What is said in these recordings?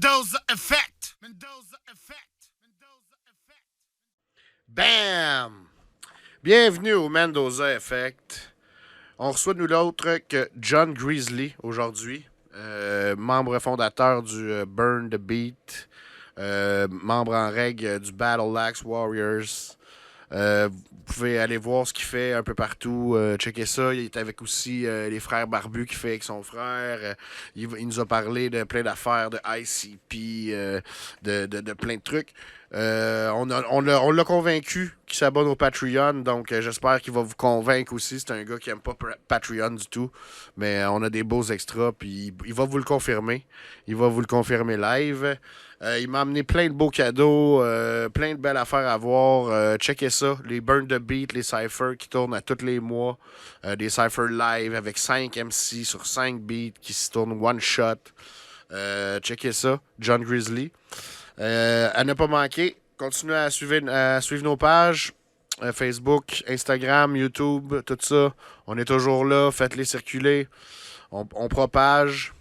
Mendoza Effect. Mendoza Effect. Mendoza Effect. Bam! Bienvenue au Mendoza Effect. On reçoit nous l'autre que John Grizzly aujourd'hui, membre fondateur du Burn the Beat, membre en règle du Battle Axe Warriors. Vous pouvez aller voir ce qu'il fait un peu partout. Checker ça. Il est avec aussi les frères Barbus qu'il fait avec son frère. Il nous a parlé de plein d'affaires, de ICP, de plein de trucs. On l'a convaincu qu'il s'abonne au Patreon. Donc j'espère qu'il va vous convaincre aussi. C'est un gars qui aime pas Patreon du tout. Mais on a des beaux extras. Puis il va vous le confirmer. Il va vous le confirmer live. Il m'a amené plein de beaux cadeaux, plein de belles affaires à voir. Checkez ça, les Burn the Beat, les cyphers qui tournent à tous les mois. Des cyphers live avec 5 MC sur 5 beats qui se tournent one shot. Checkez ça, John Grizzly. À ne pas manquer, continuez à suivre nos pages. Facebook, Instagram, YouTube, tout ça. On est toujours là, faites-les circuler. On propage.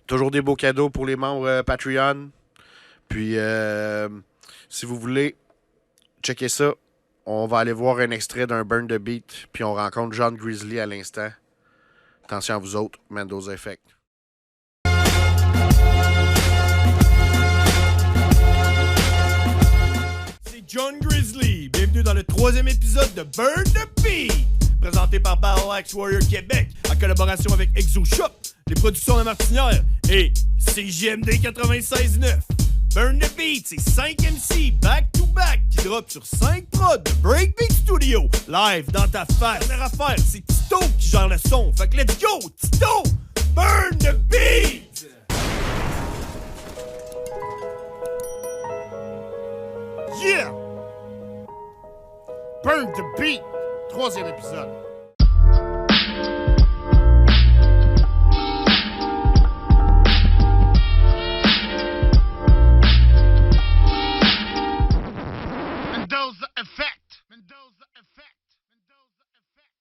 Toujours des beaux cadeaux pour les membres Patreon. Puis, si vous voulez, checker ça. On va aller voir un extrait d'un Burn the Beat. Puis on rencontre John Grizzly à l'instant. Attention à vous autres, Mendoza Effect. C'est John Grizzly. Bienvenue dans le 3e épisode de Burn the Beat. Présenté par Battle Axe Warrior Québec, en collaboration avec Exo Shop, les productions de Martinière et CJMD 96.9. Burn the Beat, c'est 5 MC back-to-back qui drop sur 5 prods de Breakbeat Studio, live dans ta face. Dernière affaire, c'est Tito qui gère le son. Fait que let's go, Tito! Burn the Beat! Yeah! Burn the Beat. 3e épisode. Mendoza Effect. Mendoza Effect. Mendoza Effect.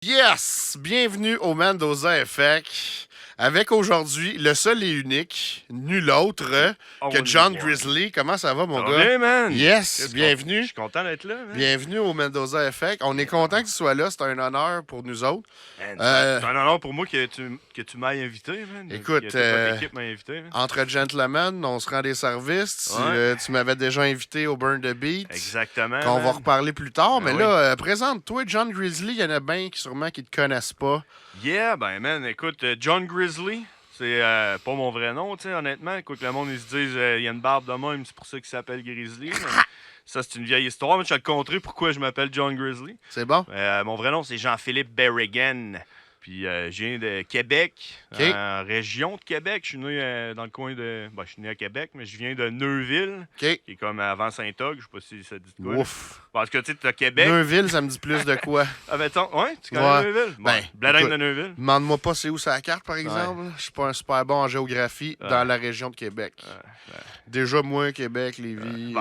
Yes! Bienvenue au Mendoza Effect. Avec aujourd'hui, le seul et unique, nul autre que John Grizzly. Comment ça va, mon Ça gars? va bien, man. Yes, bienvenue. Je suis content d'être là, man. Bienvenue au Mendoza Effect. On est content que tu sois là. C'est un honneur pour nous autres. Man, c'est un honneur pour moi que tu m'aies invité, man. Écoute, que toute l'équipe m'a invité, man. Entre gentlemen, on se rend des services. Ouais. Tu m'avais déjà invité au Burn the Beat. Exactement. Qu'on va man. reparler plus tard. Mais Ben là, présente-toi, John Grizzly. Il y en a bien qui sûrement qui te connaissent pas. Yeah, ben, man, écoute, John Grizzly, c'est pas mon vrai nom, tu sais, honnêtement. Écoute, le monde, ils se disent, il y a une barbe de même, c'est pour ça qu'il s'appelle Grizzly. Mais ça, c'est une vieille histoire. Mais je vais te contrer pourquoi je m'appelle John Grizzly. C'est bon? Mon vrai nom, c'est Jean-Philippe Berrigan. Puis je viens de Québec, OK. région de Québec. Je suis né dans le coin de... Ben, je suis né à Québec, mais je viens de Neuville, OK. qui est comme avant Saint-Og. Je sais pas si ça te dit de quoi. là. Ouf. Parce que tu sais, t'as Québec. Neuville, ça me dit plus de quoi? Ah, mettons, ouais, tu connais Ouais. Neuville? Ben, Bladin écoute, de Neuville. Demande-moi pas c'est où c'est la carte, par exemple. Je suis pas un super bon en géographie dans la région de Québec. Déjà, moi, Québec, Lévis,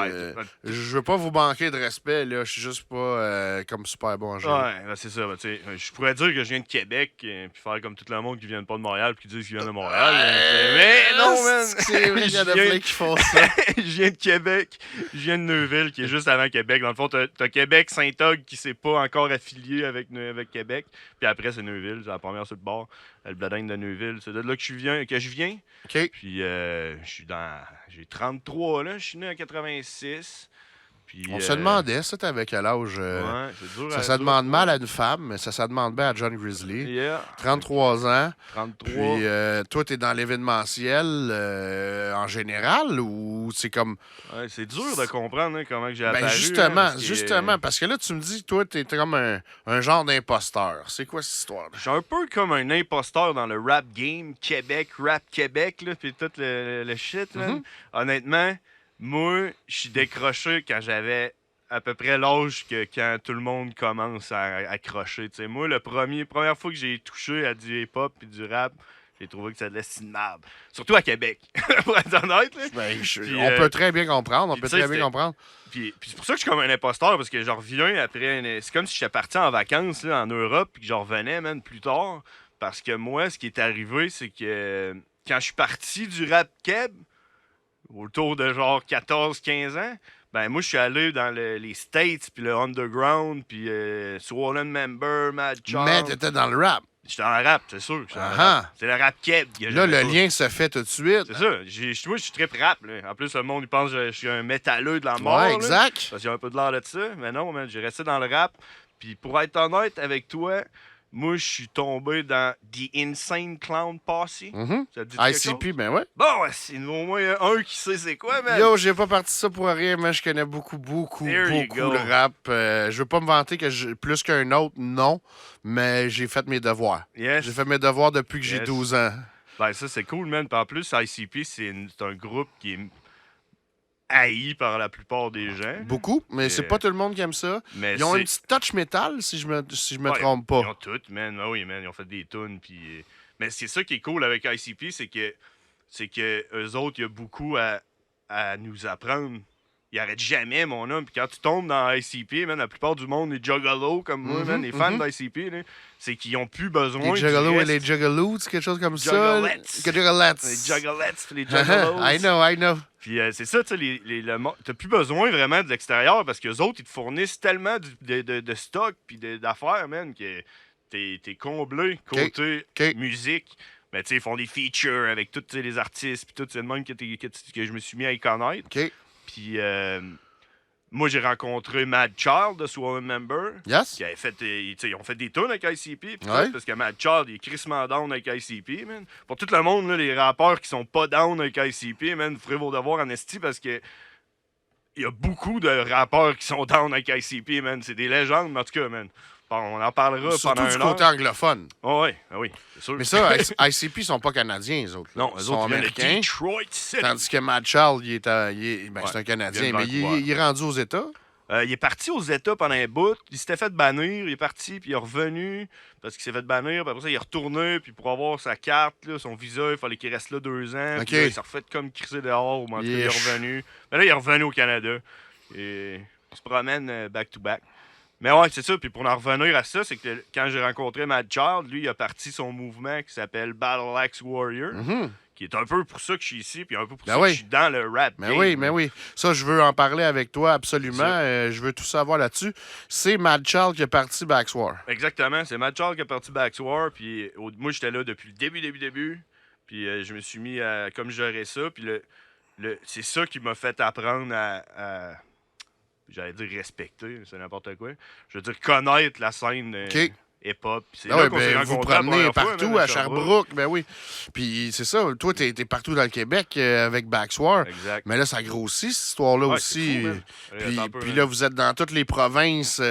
je veux pas vous manquer de respect, là. Je suis juste pas comme super bon en géo. Ouais, ben, c'est ça. Ben, tu sais, je pourrais dire que je viens de Québec, puis faire comme tout le monde qui vient pas de Montréal, puis qui disent qu'ils viennent de Montréal. Mais non, man! C'est vrai qu'il y en a Je viens- plein qui font ça. Je viens de Québec, je viens de Neuville, qui est juste avant Québec. Dans le fond, t'as Québec, Saint-Og, qui s'est pas encore affilié avec Québec. Puis après, c'est Neuville, c'est la première sur le bord. Le Bladin de Neuville, c'est de là que je viens. OK. Puis je suis j'ai 33 là, je suis né en 86. Puis, On se demandait, ça, t'avais quel âge? Ouais, c'est dur. Ça demande mal à une femme, mais ça demande bien à John Grizzly. Yeah. 33 ans. 33. Puis toi, t'es dans l'événementiel en général ou c'est comme... Ouais, c'est dur de comprendre hein, comment que j'ai Ben apparu. justement, parce que là, tu me dis, toi, t'es comme un genre d'imposteur. C'est quoi cette histoire? Je suis un peu comme un imposteur dans le rap game Québec, rap Québec, là, puis tout le shit. Là. Mhm. Honnêtement, moi, je suis décroché quand j'avais à peu près l'âge que quand tout le monde commence à accrocher. T'sais. Moi, première fois que j'ai touché à du hip-hop et du rap, j'ai trouvé que ça laissait une marde. Surtout à Québec, pour être honnête. Là. Ben, Puis, on peut très bien comprendre, puis tu sais, c'était- comprendre. Puis c'est pour ça que je suis comme un imposteur, parce que je reviens après... C'est comme si j'étais parti en vacances là, en Europe, puis que je revenais même plus tard. Parce que moi, ce qui est arrivé, c'est que quand je suis parti du rap keb, autour de genre 14-15 ans, ben moi, je suis allé dans les States, puis le Underground, puis Swollen Member, Mad Child. Mais t'étais dans le rap. J'étais dans le rap, c'est sûr. Que j'étais dans le Ah. rap. C'est le rap keb. que Là, j'aimais le pas. lien se fait tout de suite. C'est ça. Moi, je suis très rap. Là. En plus, le monde, il pense que je suis un métalleux de la mort. Ouais, là. exact. Parce qu'il y a un peu de l'air de ça. Mais non, man, j'ai resté dans le rap. Puis pour être honnête avec toi, moi, je suis tombé dans The Insane Clown Posse. Mhm. Ça te dit quelque ICP, chose? ben ouais. Bon, c'est au moins un qui sait c'est quoi, man. Yo, j'ai pas parti ça pour rien, mais je connais beaucoup There you beaucoup go. le rap. Je veux pas me vanter que plus qu'un autre, non, mais j'ai fait mes devoirs. Yes. J'ai fait mes devoirs depuis que j'ai Yes. 12 ans. Ben, ça, c'est cool, man. Puis en plus, ICP, c'est un groupe qui est haï par la plupart des gens. Beaucoup, mais c'est pas tout le monde qui aime ça. Mais Ils ont c'est- une petite touch métal, si je me Ouais, trompe Ils pas. ont toutes, man. Ah oui, man. Ils ont fait des tunes. Puis... Mais c'est ça qui est cool avec ICP, c'est que eux autres, il y a beaucoup à nous apprendre. Ils arrêtent jamais, mon homme. Puis quand tu tombes dans ICP, man, la plupart du monde, les juggalos comme moi, man, les fans d'ICP, là, c'est qu'ils ont plus besoin. Les du juggalos et reste. les juggaloos, quelque chose comme ça. Juggalettes. Les juggalettes. Les juggalettes, puis les juggalos. I know. Puis c'est ça, tu sais, t'as plus besoin vraiment de l'extérieur parce que les autres, ils te fournissent tellement de stock puis d'affaires, man, que t'es comblé côté OK. musique. Mais tu sais, ils font des features avec tous tu sais, les artistes puis tout, c'est le même que je me suis mis à y connaître. OK. Puis moi, j'ai rencontré Mad Child de Swollen Member. Yes? Qui avait fait, tu sais, ils ont fait des tunes avec ICP, pis tout, Ouais. parce que Mad Child, il est crissement down avec ICP, man. Pour tout le monde, là, les rappeurs qui sont pas down avec ICP, man, vous ferez vos devoirs en esti, parce que il y a beaucoup de rappeurs qui sont down avec ICP, man. C'est des légendes, mais en tout cas, man. Bon, on en parlera Surtout pendant du un côté heure. anglophone. Oh, ouais, ah oui, c'est sûr. Mais ça, ICP, ils sont pas canadiens, les autres. là. non, Ils eux sont autres, ils viennent de américains. Detroit City. Tandis que Mad Child, ben, Ouais, c'est un il Canadien, vient de mais Vancouver. il est rendu aux États. Il est parti aux États pendant un bout. Il s'était fait bannir. Il est parti, puis il est revenu parce qu'il s'est fait bannir. Puis après ça, il est retourné. Puis pour avoir sa carte, là, son visa, il fallait qu'il reste là 2 ans. OK. Puis là, il s'est refait comme crisser dehors. Mais en tout cas, il est Yeesh. revenu. Mais là, il est revenu au Canada. Et il se promène back-to-back. Mais ouais, c'est ça. Puis pour en revenir à ça, c'est que quand j'ai rencontré Mad Child, lui, il a parti son mouvement qui s'appelle Battle Axe Warrior. Mhm. Qui est un peu pour ça que je suis ici. Puis un peu pour Ben ça oui. que je suis dans le rap. Mais game. oui, mais oui. Ça, je veux en parler avec toi absolument. C'est ça. Je veux tout savoir là-dessus. C'est Mad Child qui est parti Baxwar. Exactement, c'est Mad Child qui est parti Baxwar, puis moi j'étais là depuis le début, puis je me suis mis à comme gérer ça, puis c'est ça qui m'a fait apprendre à j'allais dire respecter, c'est n'importe quoi. Je veux dire connaître la scène OK. hip-hop. Puis c'est Ah là ouais, qu'on s'est ben, vous rencontrés la promenez première fois, partout, man, à Sherbrooke, ben oui. Puis c'est ça, toi, t'es partout dans le Québec avec Baxwar. Exact. Mais là, ça grossit, cette histoire-là Ouais, aussi. c'est fou, man. Puis, Attends un peu, puis man. là, vous êtes dans toutes les provinces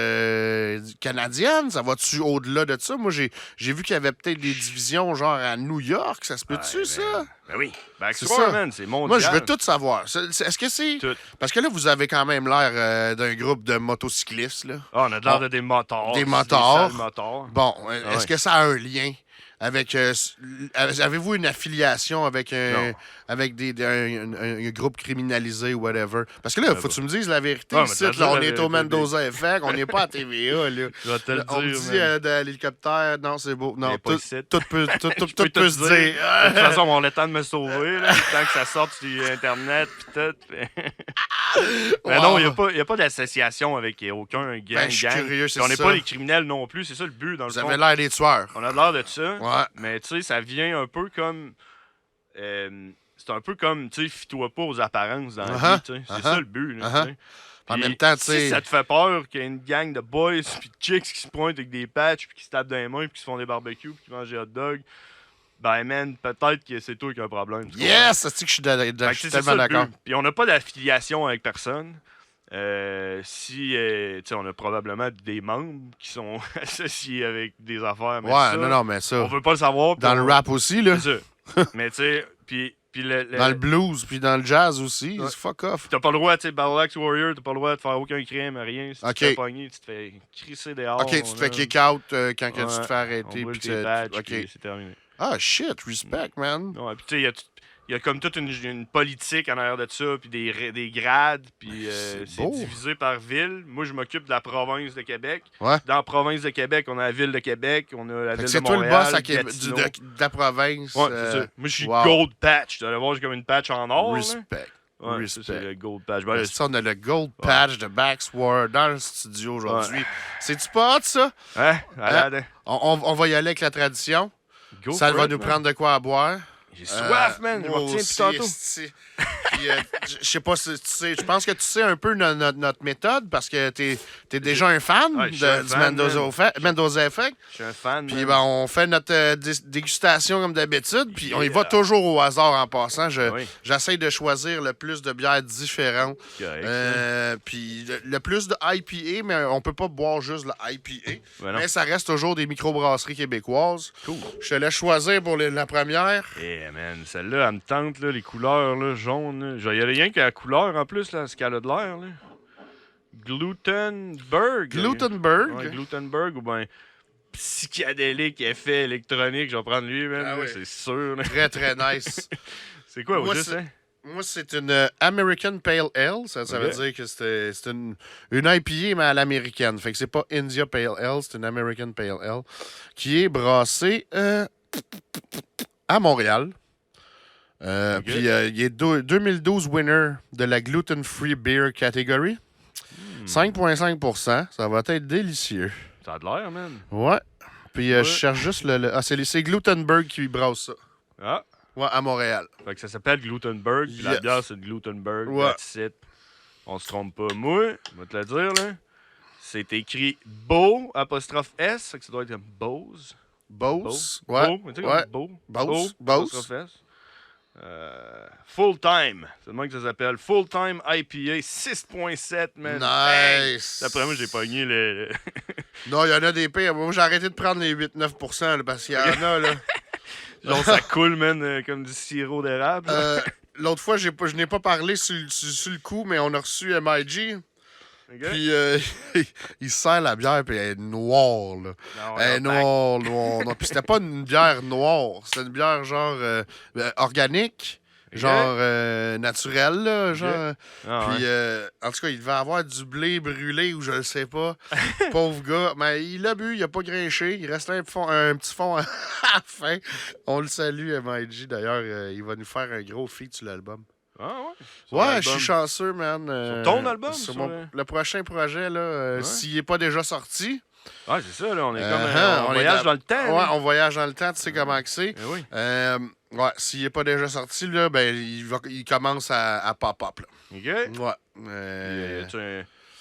canadiennes. Ça va-tu au-delà de ça? Moi, j'ai vu qu'il y avait peut-être des divisions, genre à New York. Ça se peut-tu, Ouais, ça? Ben oui, C'est Baxwar, ça. man, c'est mondial. Moi, je veux tout savoir. Est-ce que c'est... Tout. Parce que là, vous avez quand même l'air d'un groupe de motocyclistes, là. Ah, on a l'air de des motards. Des c'est motards. sales motards. Bon, est-ce ouais. que ça a un lien avec... avez-vous une affiliation avec Non. avec un groupe criminalisé ou whatever? Parce que là, faut que tu me dises la vérité. Ouais, mais Ici, t'as dit là, on la est au vérité, Mendoza Effect, on n'est pas à TVA, là. Je vais te le On me dire, dit man. de l'hélicoptère, non, c'est beau. Non, Mais pas tout, ici. tout peut, tout Je peux te peut se dire. De toute façon, on a le temps de me sauver, là, tant que ça sorte sur Internet pis tout. Mais non, il n'y a pas d'association avec aucun gang. Ben, je suis curieux, c'est Puis on n'est ça. pas des criminels non plus, c'est ça le but, dans le Vous fond. avez l'air des tueurs. On a l'air de ça, Ouais. mais tu sais, ça vient un peu comme... c'est un peu comme, tu sais, fie-toi pas aux apparences dans la vie, tu sais. C'est ça le but, là, tu sais. En Puis même temps, tu sais... si ça te fait peur qu'il y ait une gang de boys puis de chicks qui se pointent avec des patchs puis qui se tapent dans les mains puis qui se font des barbecues puis qui mangent des hot dogs, ben man, peut-être que c'est toi qui as un problème. tu comprends? Yes! C'est que je suis, Fait que je suis c'est tellement ça le d'accord. but. Puis on n'a pas d'affiliation avec personne. Tu sais, on a probablement des membres qui sont associés avec des affaires. Mais Ouais, ça, non, mais ça... on veut pas le savoir. puis Dans le on- rap aussi, là. C'est ça. Mais tu sais, puis Dans le blues, puis dans le jazz aussi. Ouais. Fuck off. t'as pas le droit, tu sais, Battle Axe Warrior, t'as pas le droit de faire aucun crime, rien. Si Ok. tu te fais pogner, tu te fais crisser dehors. OK, tu te fais kick out quand que tu te fais On arrêter. brûle Puis tes badges, OK. puis c'est terminé. Ah, shit, respect, man. Ouais, puis tu sais, il y a comme toute une politique en arrière de ça, puis des grades, puis c'est beau. divisé par ville. Moi, je m'occupe de la province de Québec. Ouais. Dans la province de Québec, on a la ville de Québec, on a la Fait ville que de c'est toi le Montréal, boss Gatineau. de la province. Ouais, c'est ça. Moi, je suis wow. Gold Patch. Tu vas voir, j'ai comme une patch en or. là. Respect. Ouais, ça, c'est Respect. le Gold Patch. Ben, Ça, on a le Gold Patch de Baxword dans le studio aujourd'hui. C'est-tu pas hot, ça? hein? Allez, On va y aller avec la tradition. go Ça for va it, nous man. prendre de quoi à boire. J'ai soif, man. Je me moi retiens aussi, depuis tantôt. esti. Puis, je sais pas si tu sais. Je pense que tu sais un peu notre méthode parce que t'es déjà un fan Ouais, je suis un du fan, Mendoza Effect. Je suis un fan, Puis man. ben, on fait notre dégustation comme d'habitude. Puis on y va toujours au hasard en passant. Oui. J'essaie de choisir le plus de bières différentes. Correct, Puis le plus de IPA, mais on peut pas boire juste le IPA. Ben non. Mais ça reste toujours des microbrasseries québécoises. Cool. Je te laisse choisir pour la première. Eh, man, celle-là, elle me tente, là, les couleurs, là, jaunes. Là. Il y a rien que la couleur, en plus, là, ce qu'elle a de l'air, là. Glutenberg. Glutenberg. Ouais, Glutenberg, ou bien psychédélique, effet électronique. Je vais prendre lui, man, Ah là, oui. c'est sûr. Là. Très, très nice. C'est quoi, au Moi, juste, c'est- hein? Moi, c'est une American Pale Ale. Ça Ok. veut dire que c'est une IPA, mais à l'américaine. Fait que c'est pas India Pale Ale, c'est une American Pale Ale qui est brassée à Montréal. Ok. Puis il est 2012 winner de la Gluten Free Beer category. 5,5 %. Ça va être délicieux. Ça a de l'air, man. Ouais. Puis Ouais. je cherche juste le. Ah, c'est Glutenberg qui brasse ça. Ah, Ouais, à Montréal. fait que ça s'appelle Glutenberg, puis la Yes. bière, c'est de Glutenberg. Ouais. That's it. On se trompe pas. Moi, je vais te le dire, là. C'est écrit Beau, apostrophe S, fait que ça doit être comme Bose. Bose. Beau. Ouais. Beau, tu sais, Ouais. comme Beau. Bose. Beau, Bose. apostrophe S. Full Time. C'est le même que ça s'appelle. Full Time IPA 6.7, man. Nice. D'après moi, j'ai pogné le. Non, il y en a des pires. Moi, j'ai arrêté de prendre les 8-9 là, parce qu'il y en a, là. Genre, ça coule, man, comme du sirop d'érable. là. L'autre fois, je n'ai pas parlé sur le coup, mais on a reçu MIG. Ok? Puis, il sert la bière, puis elle est noire, là. Non, Elle est non, noire. Non, puis c'était pas une bière noire. C'était une bière, genre, organique. Genre, naturelle, là. Genre. Ah, Puis, ouais. en tout cas, il devait avoir du blé brûlé ou je le sais pas. Pauvre gars. Mais il l'a bu, il a pas grinché. Il restait un petit fond à la fin. On le salue, MIG. D'ailleurs, il va nous faire un gros feat sur l'album. Ah, ouais. Sur Ouais, l'album. je suis chanceux, man. Sur ton album, sur sur le prochain projet, là, Ouais. s'il n'est pas déjà sorti. Ouais, c'est ça, là. On est comme. On on est voyage dans le temps. Ouais, là. on voyage dans le temps, tu sais comment que c'est. Eh oui. Ouais, s'il n'est pas déjà sorti, là, ben, il commence à pop-up, là. OK. Ouais.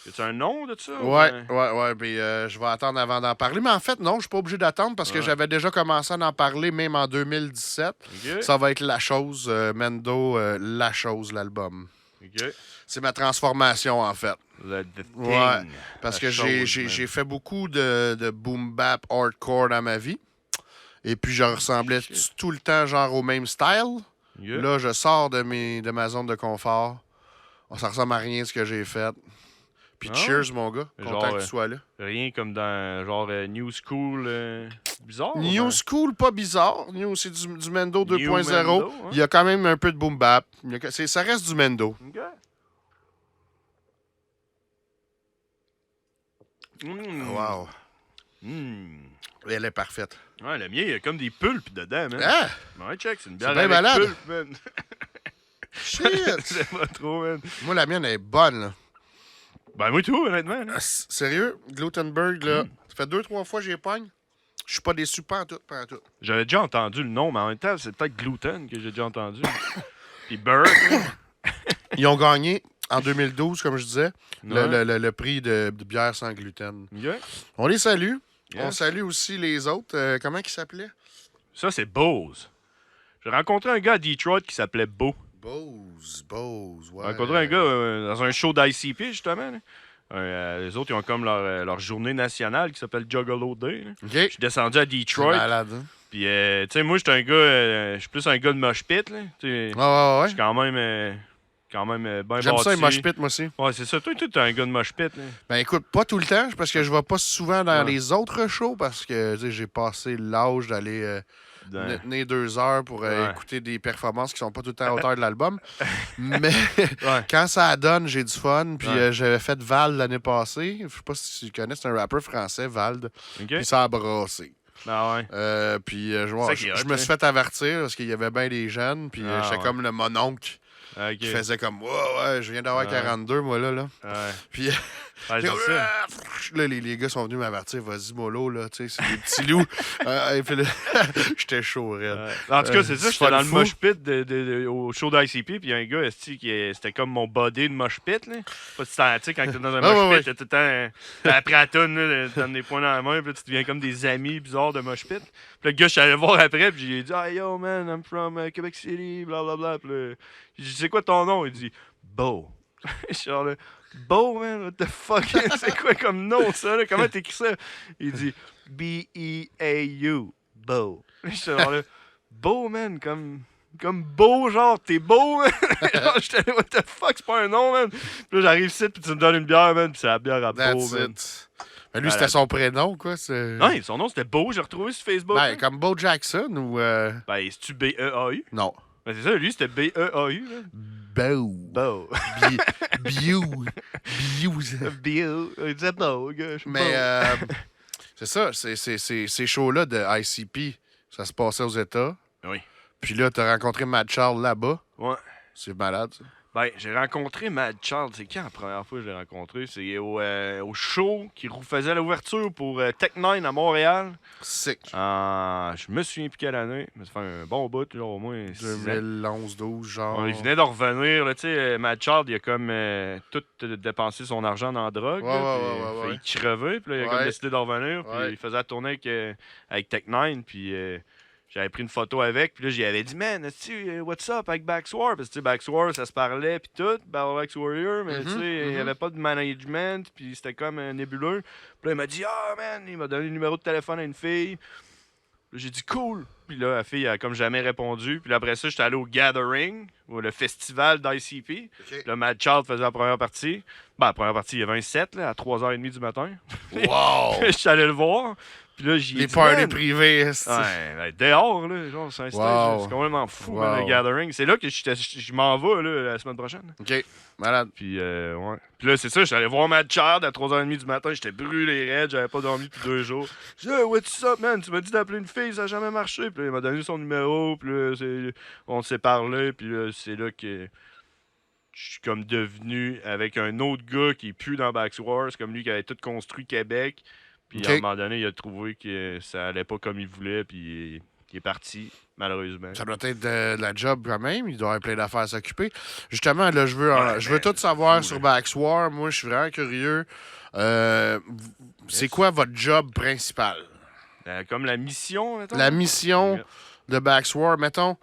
Y a-tu un nom de ça? Ouais, puis je vais attendre avant d'en parler. Mais en fait, non, je suis pas obligé d'attendre parce que Ouais. j'avais déjà commencé à en parler même en 2017. OK. Ça va être La Chose, Mendo, La Chose, l'album. OK. C'est ma transformation, en fait. The Thing. Ouais, Parce La que chose, j'ai man. fait beaucoup de boom bap hardcore dans ma vie. Et puis, je ressemblais Shit. tout le temps genre au même style. OK. Là, je sors de ma zone de confort. Ça ressemble à rien de ce que j'ai fait. Puis Ah. cheers, mon gars. Genre, Content que tu sois là. Rien comme dans genre New School bizarre. New hein? School, pas bizarre. C'est du Mendo New 2.0. Mendo, hein? Il y a quand même un peu de boom bap. Ça reste du Mendo. OK. Mm. Wow. Mm. Elle est parfaite. Ouais, le mien, il y a comme des pulpes dedans, man. Ah! Ouais, check, c'est une bière bien avec malade. pulpe, man. Shit! C'est pas trop, man. Moi, la mienne elle est bonne, là. Ben, moi, tout, honnêtement. là. Sérieux? Glutenberg, là. Ça fait 2-3 fois que j'y pogne. Je suis pas déçu, pas en tout. J'avais déjà entendu le nom, mais en même temps, c'est peut-être gluten que j'ai déjà entendu. Puis Berg, là. Ils ont gagné, en 2012, comme je disais, Ouais. le prix de bière sans gluten. OK. On les salue. Yes. On salue aussi les autres. Comment ils s'appelaient? Ça, c'est Bose. J'ai rencontré un gars à Detroit qui s'appelait Beau. Bose, ouais. J'ai rencontré un gars dans un show d'ICP, justement. Là. Les autres, ils ont comme leur journée nationale qui s'appelle Juggalo Day. là. OK. Je suis descendu à C'est Detroit. malade, hein? Puis, tu sais, moi, j'étais un gars. Je suis plus un gars de mosh pit. Là. Tu sais, Ouais. je suis quand même bien J'aime ça, les bâti. mosh pit, moi aussi. Ouais, c'est ça. Toi, t'es un gars de mosh pit. Là. Ben écoute, pas tout le temps, parce que je vais pas souvent dans Ouais. les autres shows, parce que tu sais, j'ai passé l'âge d'aller tenir 2 heures pour Ouais. écouter des performances qui sont pas tout le temps à hauteur de l'album. Mais Ouais. quand ça donne, j'ai du fun. Puis Ouais. j'avais fait Vald l'année passée. Je sais pas si tu connais, c'est un rappeur français, Vald. OK? Puis ça a brassé. Ah ouais. Puis ça qui est je hot, me hein. suis fait avertir parce qu'il y avait bien des jeunes. Puis Ah, j'étais ouais. comme le mononcle Ok. qui faisait comme, ouais, je viens d'avoir 42, moi, là. Ouais. Puis, Ouais, c'est ça. là, les gars sont venus m'avertir, vas-y, mollo, là, tu sais, c'est des petits loups. Et puis là, j'étais chaud, raide. Ouais. En tout cas, c'est ça, c'est j'étais pas dans le le fou. mosh pit au show d'ICP, puis il y a un gars, esti, c'était comme mon body de mosh pit, là. Pas tu sais, quand t'es dans un Ah, mosh ouais, pit, t'es tout le temps, après la toune, là, t'as des poings dans la main, puis là, tu deviens comme des amis bizarres de mosh pit. Puis le gars, je suis allé le voir après, puis j'ai dit, ah yo, man, I'm from Quebec City, blablabla. Puis là, j'ai dit, c'est quoi ton nom? Il dit, Beau. Je suis genre là, Beau, man, what the fuck? C'est quoi comme nom, ça, là? Comment t'écris ça? Il dit, B-E-A-U, Beau. Je suis genre là, Beau, man, comme beau, genre, t'es beau, man. Genre, j'étais là, what the fuck, c'est pas un nom, man. Puis là, j'arrive ici, puis tu me donnes une bière, man, puis c'est la bière à Beau, That's man. it. Mais lui, c'était son prénom, quoi. Non, son nom, c'était Beau, j'ai retrouvé sur Facebook. Ben, là. comme Bo Jackson ou. Ben, c'est-tu B-E-A-U? Non. Ben, c'est ça, lui, c'était B-E-A-U, là. Beau. Beau. Biou. Biou. Beau. Il disait Beau, gars. je suis Mais beau. c'est ça, ces shows-là de ICP, ça se passait aux États. Oui. Puis là, t'as rencontré Matt Charles là-bas. Ouais. C'est malade, ça. Ben, j'ai rencontré Mad Charles. C'est quand la première fois que je l'ai rencontré? C'est au show qui faisait l'ouverture pour Tech9 à Montréal. Sick. Je me souviens plus quelle année, mais ça fait un bon bout, genre au moins 6 ans. 2011-12, genre. Il venait de revenir, là, tu sais, Mad Charles, il a comme tout dépensé son argent dans la drogue. Ouais, là, ouais, puis ouais, il a ouais, failli crever, puis là, il a comme Ouais. décidé de revenir, puis Ouais. il faisait la tournée avec Tech9, puis j'avais pris une photo avec, puis là, j'y avais dit, man, tu what's up avec Backswar? Parce que, tu sais, Backswar, ça se parlait, puis tout, Battle Axe Warrior, mais tu sais, il n'y avait pas de management, puis c'était comme nébuleux. Puis là, il m'a dit, man, il m'a donné le numéro de téléphone à une fille. Là, j'ai dit, cool. Puis là, la fille a comme jamais répondu. Puis là, après ça, j'étais allé au Gathering, ou le festival d'ICP. OK. Là, Mad Child faisait la première partie. Ben, la première partie, il y avait un set, là, à 3h30 du matin. Wow! Je suis allé le voir. Puis là, j'y ai Les dit, parties man, privées, esti. ouais, ben, dehors, là, genre, c'est un stage, Wow. c'est complètement fou, Wow. man, le Gathering. C'est là que je m'en vais, là, la semaine prochaine. OK, malade. Puis, ouais. Puis là, c'est ça, j'allais voir Mad Child à 3h30 du matin, j'étais brûlé raide, j'avais pas dormi depuis 2 jours. Je dis, hey, what's up, man? Tu m'as dit d'appeler une fille, ça a jamais marché. Puis là, il m'a donné son numéro, puis là, on s'est parlé, puis là, c'est là que je suis comme devenu avec un autre gars qui est plus dans Backswar, c'est comme lui qui avait tout construit Québec. Puis OK. à un moment donné, il a trouvé que ça allait pas comme il voulait, puis il est parti, malheureusement. Ça doit être de la job quand même. Il doit avoir plein d'affaires à s'occuper. Justement, là, je veux tout savoir sur Backswar. Moi, je suis vraiment curieux. C'est quoi votre job principal? Comme la mission, mettons. La mission de Backswar, mettons,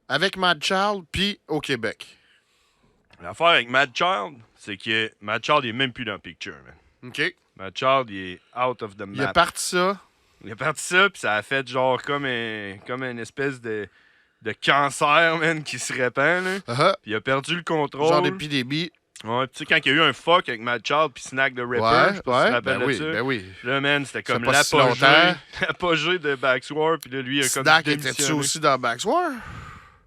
avec Mad Child, puis au Québec. L'affaire avec Mad Child, c'est que Mad Child, il est même plus dans le picture, man. OK. Mad Child, il est out of the map. Il a parti ça. Il a parti ça, puis ça a fait genre comme une espèce de cancer, man, qui se répand, là. Uh-huh. Puis il a perdu le contrôle. Genre d'épidémie. Ouais, tu sais, quand il y a eu un fuck avec Mad Child puis Snack the Ripper, Ouais, je sais pas si tu te rappelles ben de oui, ça. ben oui. Là, man, c'était comme pas si l'apogée, longtemps. l'apogée de Backswar, puis là, lui, il a comme Snack était-tu démissionné. aussi dans Backswar?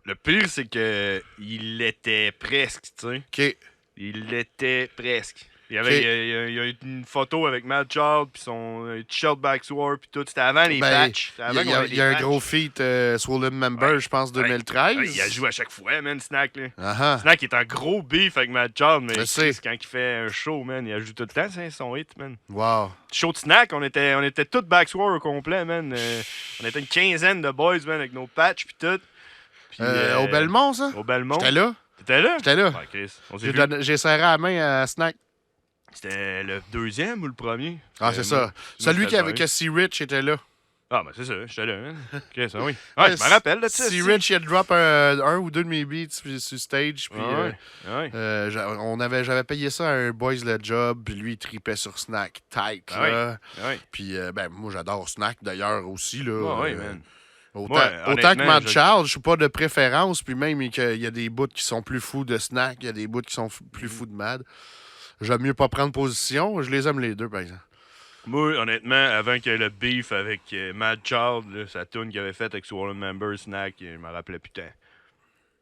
Le pire, c'est que il l'était presque, tu sais. OK. Il l'était presque. Il y avait il y a une photo avec Mad Child puis son t-shirt Backswar puis tout. C'était avant les Ben, patchs. C'était avant Il y qu'on a, ait il y a des un gros patchs. feat Swollen Member, Ouais. je pense, Ouais. 2013. Ouais, il a joué à chaque fois, man, Snack, là. Ah Snack il est en gros beef avec Mad Child, mais Je sais. Chris, quand il fait un show, man, il ajoute tout le temps c'est son hit, man. Wow. Show de Snack, on était tous Backswar au complet, man. On était une quinzaine de boys, man, avec nos patchs puis tout. Puis, Au Belmont, ça? Au Belmont. J'étais là. T'étais là? J'étais là. Ouais, Chris. On s'est vu. J'ai serré la main à Snack. C'était le deuxième ou le premier? Ah, c'est ça. Celui qui avait que C-Rich était là. Ah, ben c'est ça, j'étais là. Hein? Chris, ah oui. Ouais, je me rappelle de ça. C-Rich, il a drop un ou deux de mes beats sur stage. Puis, j'avais payé ça à un boys le job. Puis lui, il tripait sur Snack tight. Ah Là. oui. Puis, moi, j'adore Snack d'ailleurs aussi. Là, Ah oui, man. Autant, Moi, autant que honnêtement, Mad Child, je suis pas de préférence. Puis même qu'il y a des bouts qui sont plus fous de Snack, il y a des bouts qui sont plus fous de Mad. J'aime mieux pas prendre position. Je les aime les deux, par exemple. Moi, honnêtement, avant qu'il y ait le beef avec Mad Child, là, sa tune qu'il avait faite avec Swollen Member, Snack, je me rappelais putain.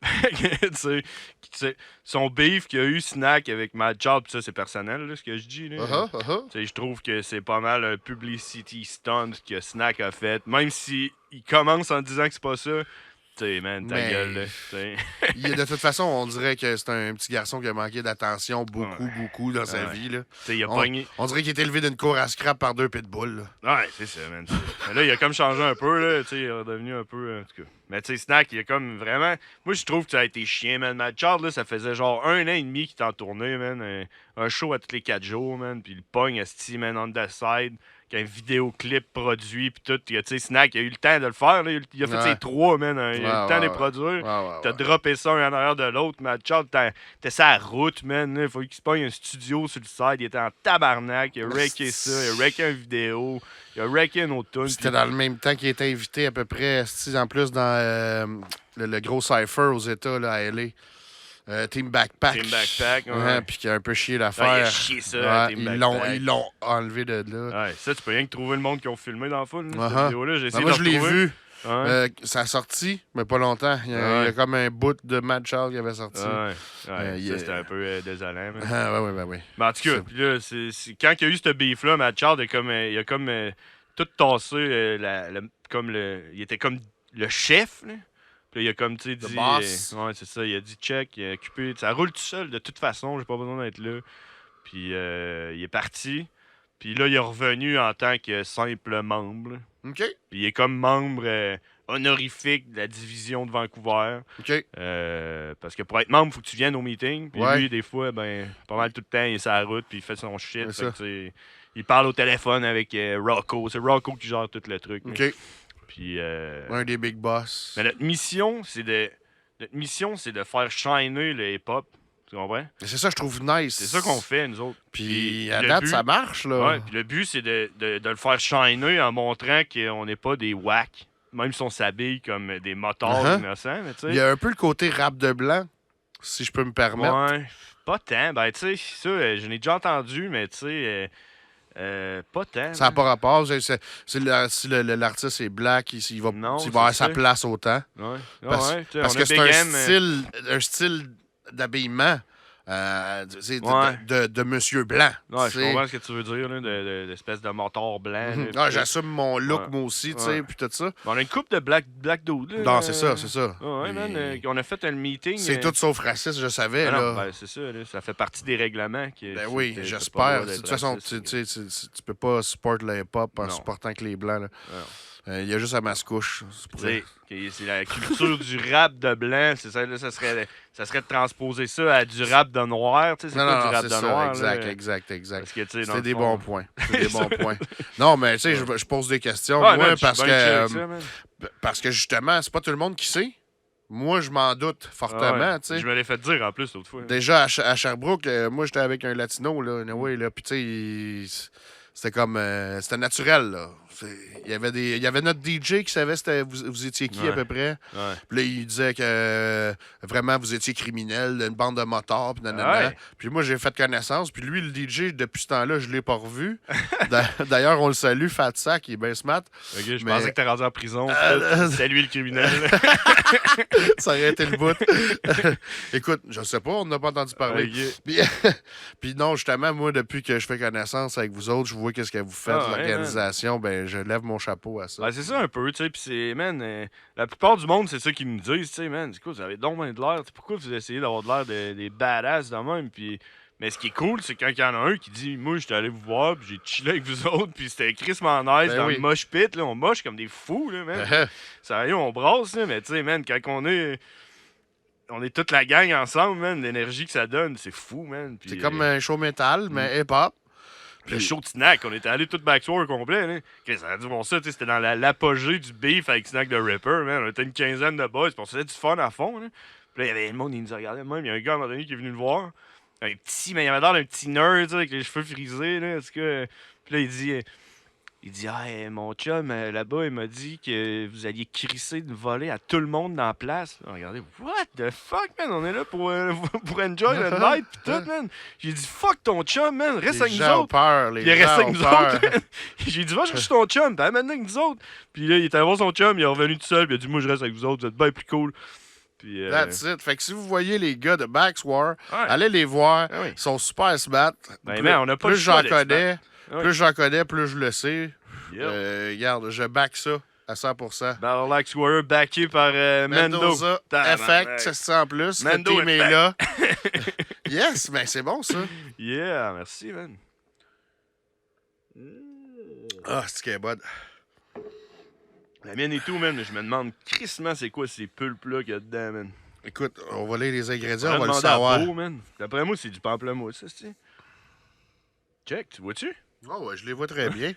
Tu sais, son beef qu'il y a eu Snack avec Mad Child, pis ça c'est personnel là, ce que je dis. Là. Tu sais, je trouve que c'est pas mal un publicity stunt que Snack a fait. Même si il commence en disant que c'est pas ça, Tu sais, man, ta Mais- gueule, là. t'sais. De toute façon, on dirait que c'est un petit garçon qui a manqué d'attention beaucoup dans sa Ouais. vie. Là. T'sais, il a On, pogné. on dirait qu'il est élevé d'une cour à scrap par 2 pitbulls. Là. Ouais, c'est ça, man. Mais là, il a comme changé un peu, là. Tu sais, il est redevenu un peu. En tout cas. Mais tu sais, Snack, il a comme vraiment. Moi, je trouve que ça a été chiant, man. Matt Charles, là, ça faisait genre 1 an et demi qu'il était en tournée, man. Un show à tous les 4 jours, man. Puis il pogne, esti, man, on the side. Qu'un vidéoclip produit, puis tout. Tu sais, Snack, il a eu le temps de le faire, là. Il a fait Ouais. ses 3, man. Il a eu Ouais, le temps de les ouais. produire. Ouais. T'as droppé ça un en arrière de l'autre, Matt Charles. T'es sur la route, man. Il faut qu'il se pogne un studio sur le side. Il était en tabarnak. Il a wrecké ça. Il a wrecké une vidéo. Il a wrecké une autre tune. C'était dans le même temps qu'il était invité à peu près, esti, en plus dans le gros Cypher aux États, là, à LA. Team Backpack. Team Backpack, ouais. Ouais, puis qui a un peu chié Ah, il a l'affaire. chié ça, Ouais, Team ils Backpack. l'ont enlevé de là. Ouais, ça, tu peux rien que trouver le monde qui ont filmé dans la foule, là, cette Uh-huh. vidéo-là. J'ai essayé Moi, de je l'ai retrouver. vu. Ouais. Ça a sorti, mais pas longtemps. Il y a comme un bout de Mad Charles qui avait sorti. Ouais, il- c'était un peu désolant. Mais... Ah, ouais. Mais en tout cas, C'est- puis là, quand il y a eu ce beef-là, Matt Charles il a comme tout tassé. Il était comme le chef. Là. Puis là, il a comme, tu sais, dit. boss. Ouais, c'est ça. Il a dit check, il a occupé. Ça roule tout seul, de toute façon, j'ai pas besoin d'être là. Puis il est parti. Puis là, il est revenu en tant que simple membre. Là. OK. Puis il est comme membre honorifique de la division de Vancouver. OK. Parce que pour être membre, il faut que tu viennes au meeting. Puis Ouais. lui, des fois, ben, pas mal tout le temps, il est sur la route, puis il fait son shit. C'est Fait que, ça. tu sais, il parle au téléphone avec Rocco. C'est Rocco qui gère tout le truc. là. OK. Puis, Un des big boss. mais notre mission, c'est de faire shiner le hip-hop. Tu comprends? C'est ça, je trouve nice. C'est ça qu'on fait, nous autres. Puis à le date, but- ça marche, là. Ouais, puis le but, c'est de le faire shiner en montrant qu'on n'est pas des whack. Même si on s'habille comme des motards Uh-huh. innocents, mais tu Il y sais. a un peu le côté rap de blanc, si je peux me permettre. Ouais, pas tant. Ben, tu sais, ça, je l'ai déjà entendu, mais tu sais, pas tant. Ça n'a pas rapport. Si l'artiste est black, il va, Non, il c'est va avoir sa ça. place autant. Ouais, Parce, ouais, tu sais, parce on que a c'est Big un M, style d'habillement c'est Ouais. de monsieur blanc. Ouais, tu je sais. comprends ce que tu veux dire, là, d'espèce de moteur blanc. Mhm. là, Ah, puis j'assume mon look, Ouais. moi aussi, tu sais, Ouais. puis tout ça. on a une coupe de black dude. Là, Non, c'est ça, c'est ça. Ouais, man, Mais on a fait un meeting. c'est tout sauf raciste, je savais, Ah non, là. ben, c'est ça, là, ça fait partie des règlements. Ben oui, j'espère. De toute façon, tu peux pas supporter le hip-hop en Non. supportant que les blancs. Là. Non. Il y a juste à Mascouche. C'est pour- C'est la culture du rap de blanc. C'est ça, là, ça serait de transposer ça à du rap de noir. Tu sais, c'est Non, quoi non, du rap c'est de ça, noir? exact, là? exact. Parce que, tu sais, dans C'était le des fond- bons points. C'était des bons points. Non, mais tu sais, je pose des questions, Ouais, moi, man, je suis parce bien que, chill avec ça, man. parce que justement, c'est pas tout le monde qui sait. Moi, je m'en doute fortement, Ah ouais. tu sais. Je me l'ai fait dire en plus l'autre fois. Déjà, à Sherbrooke, moi, j'étais avec un latino, là, anyway, là, puis tu sais, c'était comme, c'était naturel, là. Il y avait notre DJ qui savait vous étiez qui, à Ouais. peu près. Ouais. Puis là, il disait que vraiment, vous étiez criminel, une bande de motards, puis nanana. Ouais. Puis moi, j'ai fait connaissance. Puis lui, le DJ, depuis ce temps-là, je l'ai pas revu. D'ailleurs, on le salue, Fat Sack, il est bien smart. Ok, je Mais- pensais que t'es rendu en prison. C'est lui le criminel. Ça aurait été le bout. Écoute, je sais pas, on n'a pas entendu parler. Ok. Puis, puis non, justement, moi, depuis que je fais connaissance avec vous autres, je vois qu'est-ce que vous faites, Ah ouais, l'organisation, ben je lève mon chapeau à ça. Ben, c'est ça un peu, tu sais. Puis c'est, man, la plupart du monde, c'est ça qu'ils me disent, tu sais, man. C'est quoi, vous avez donc bien de l'air. Tu sais, pourquoi vous essayez d'avoir de l'air des badass de même? Puis, mais ce qui est cool, c'est quand il y en a un qui dit, moi, j'étais allé vous voir, puis j'ai chillé avec vous autres, puis c'était crissement nice Ben dans oui. le mosh pit, là. On moche comme des fous, là, man. Sérieux, on brasse, là. Mais tu sais, man, quand on est toute la gang ensemble, man, l'énergie que ça donne, c'est fou, man. Puis, C'est comme un show métal, mais hip-hop. le show de Snack, on était allé tout backstore complet. Là. Okay, ça a dit bon ça, tu sais, c'était dans l'apogée du beef avec Snack de Ripper, man. On était une quinzaine de boys, puis on faisait du fun à fond. Là. Puis là, il y avait le monde, il nous regardait même. Il y a un gars à un moment donné qui est venu le voir. Un petit, mais il avait l'air d'un petit nerd, tu sais, avec les cheveux frisés. Là, parce que... Puis là, il dit ah, mon chum, là-bas, il m'a dit que vous alliez crisser une volée à tout le monde dans la place. Là, regardez, what the fuck, man? On est là pour enjoy le night pis tout, man. J'ai dit fuck ton chum, man, reste Les avec nous gens ont autres. peur, les Il est resté gens avec ont nous peur. autres. J'ai dit, va chercher ton chum, puis amène-le avec nous autres. Puis là, il est allé voir son chum, il est revenu tout seul, puis il a dit, moi, je reste avec vous autres, vous êtes bien plus cool. Puis, That's it. Fait que si vous voyez les gars de Baxwar, ouais. allez les voir. Ah oui. Ils sont super smart. Ben, Plus, man, on n'a pas plus le choix j'en d'être connais, Ouais. plus j'en connais, plus je le sais. Yep. Regarde, je back ça à 100%. Battle Axe Warrior backé par Mendo. Mendoza Tabarnak. Effect, c'est ça en plus. Mendo le team est Effect. là. Yes, ben c'est bon ça. Yeah, merci, man. Ah, c'est qu'elle est bonne. La mienne et tout, man, mais je me demande crissement c'est quoi ces pulpes-là qu'il y a dedans, man. Écoute, on va lire les On ingrédients, va on va le demander à savoir. Beau, man. D'après moi, c'est du pamplemousse, ça, c'est. Check, tu vois-tu? Oh, ouais, je les vois très bien.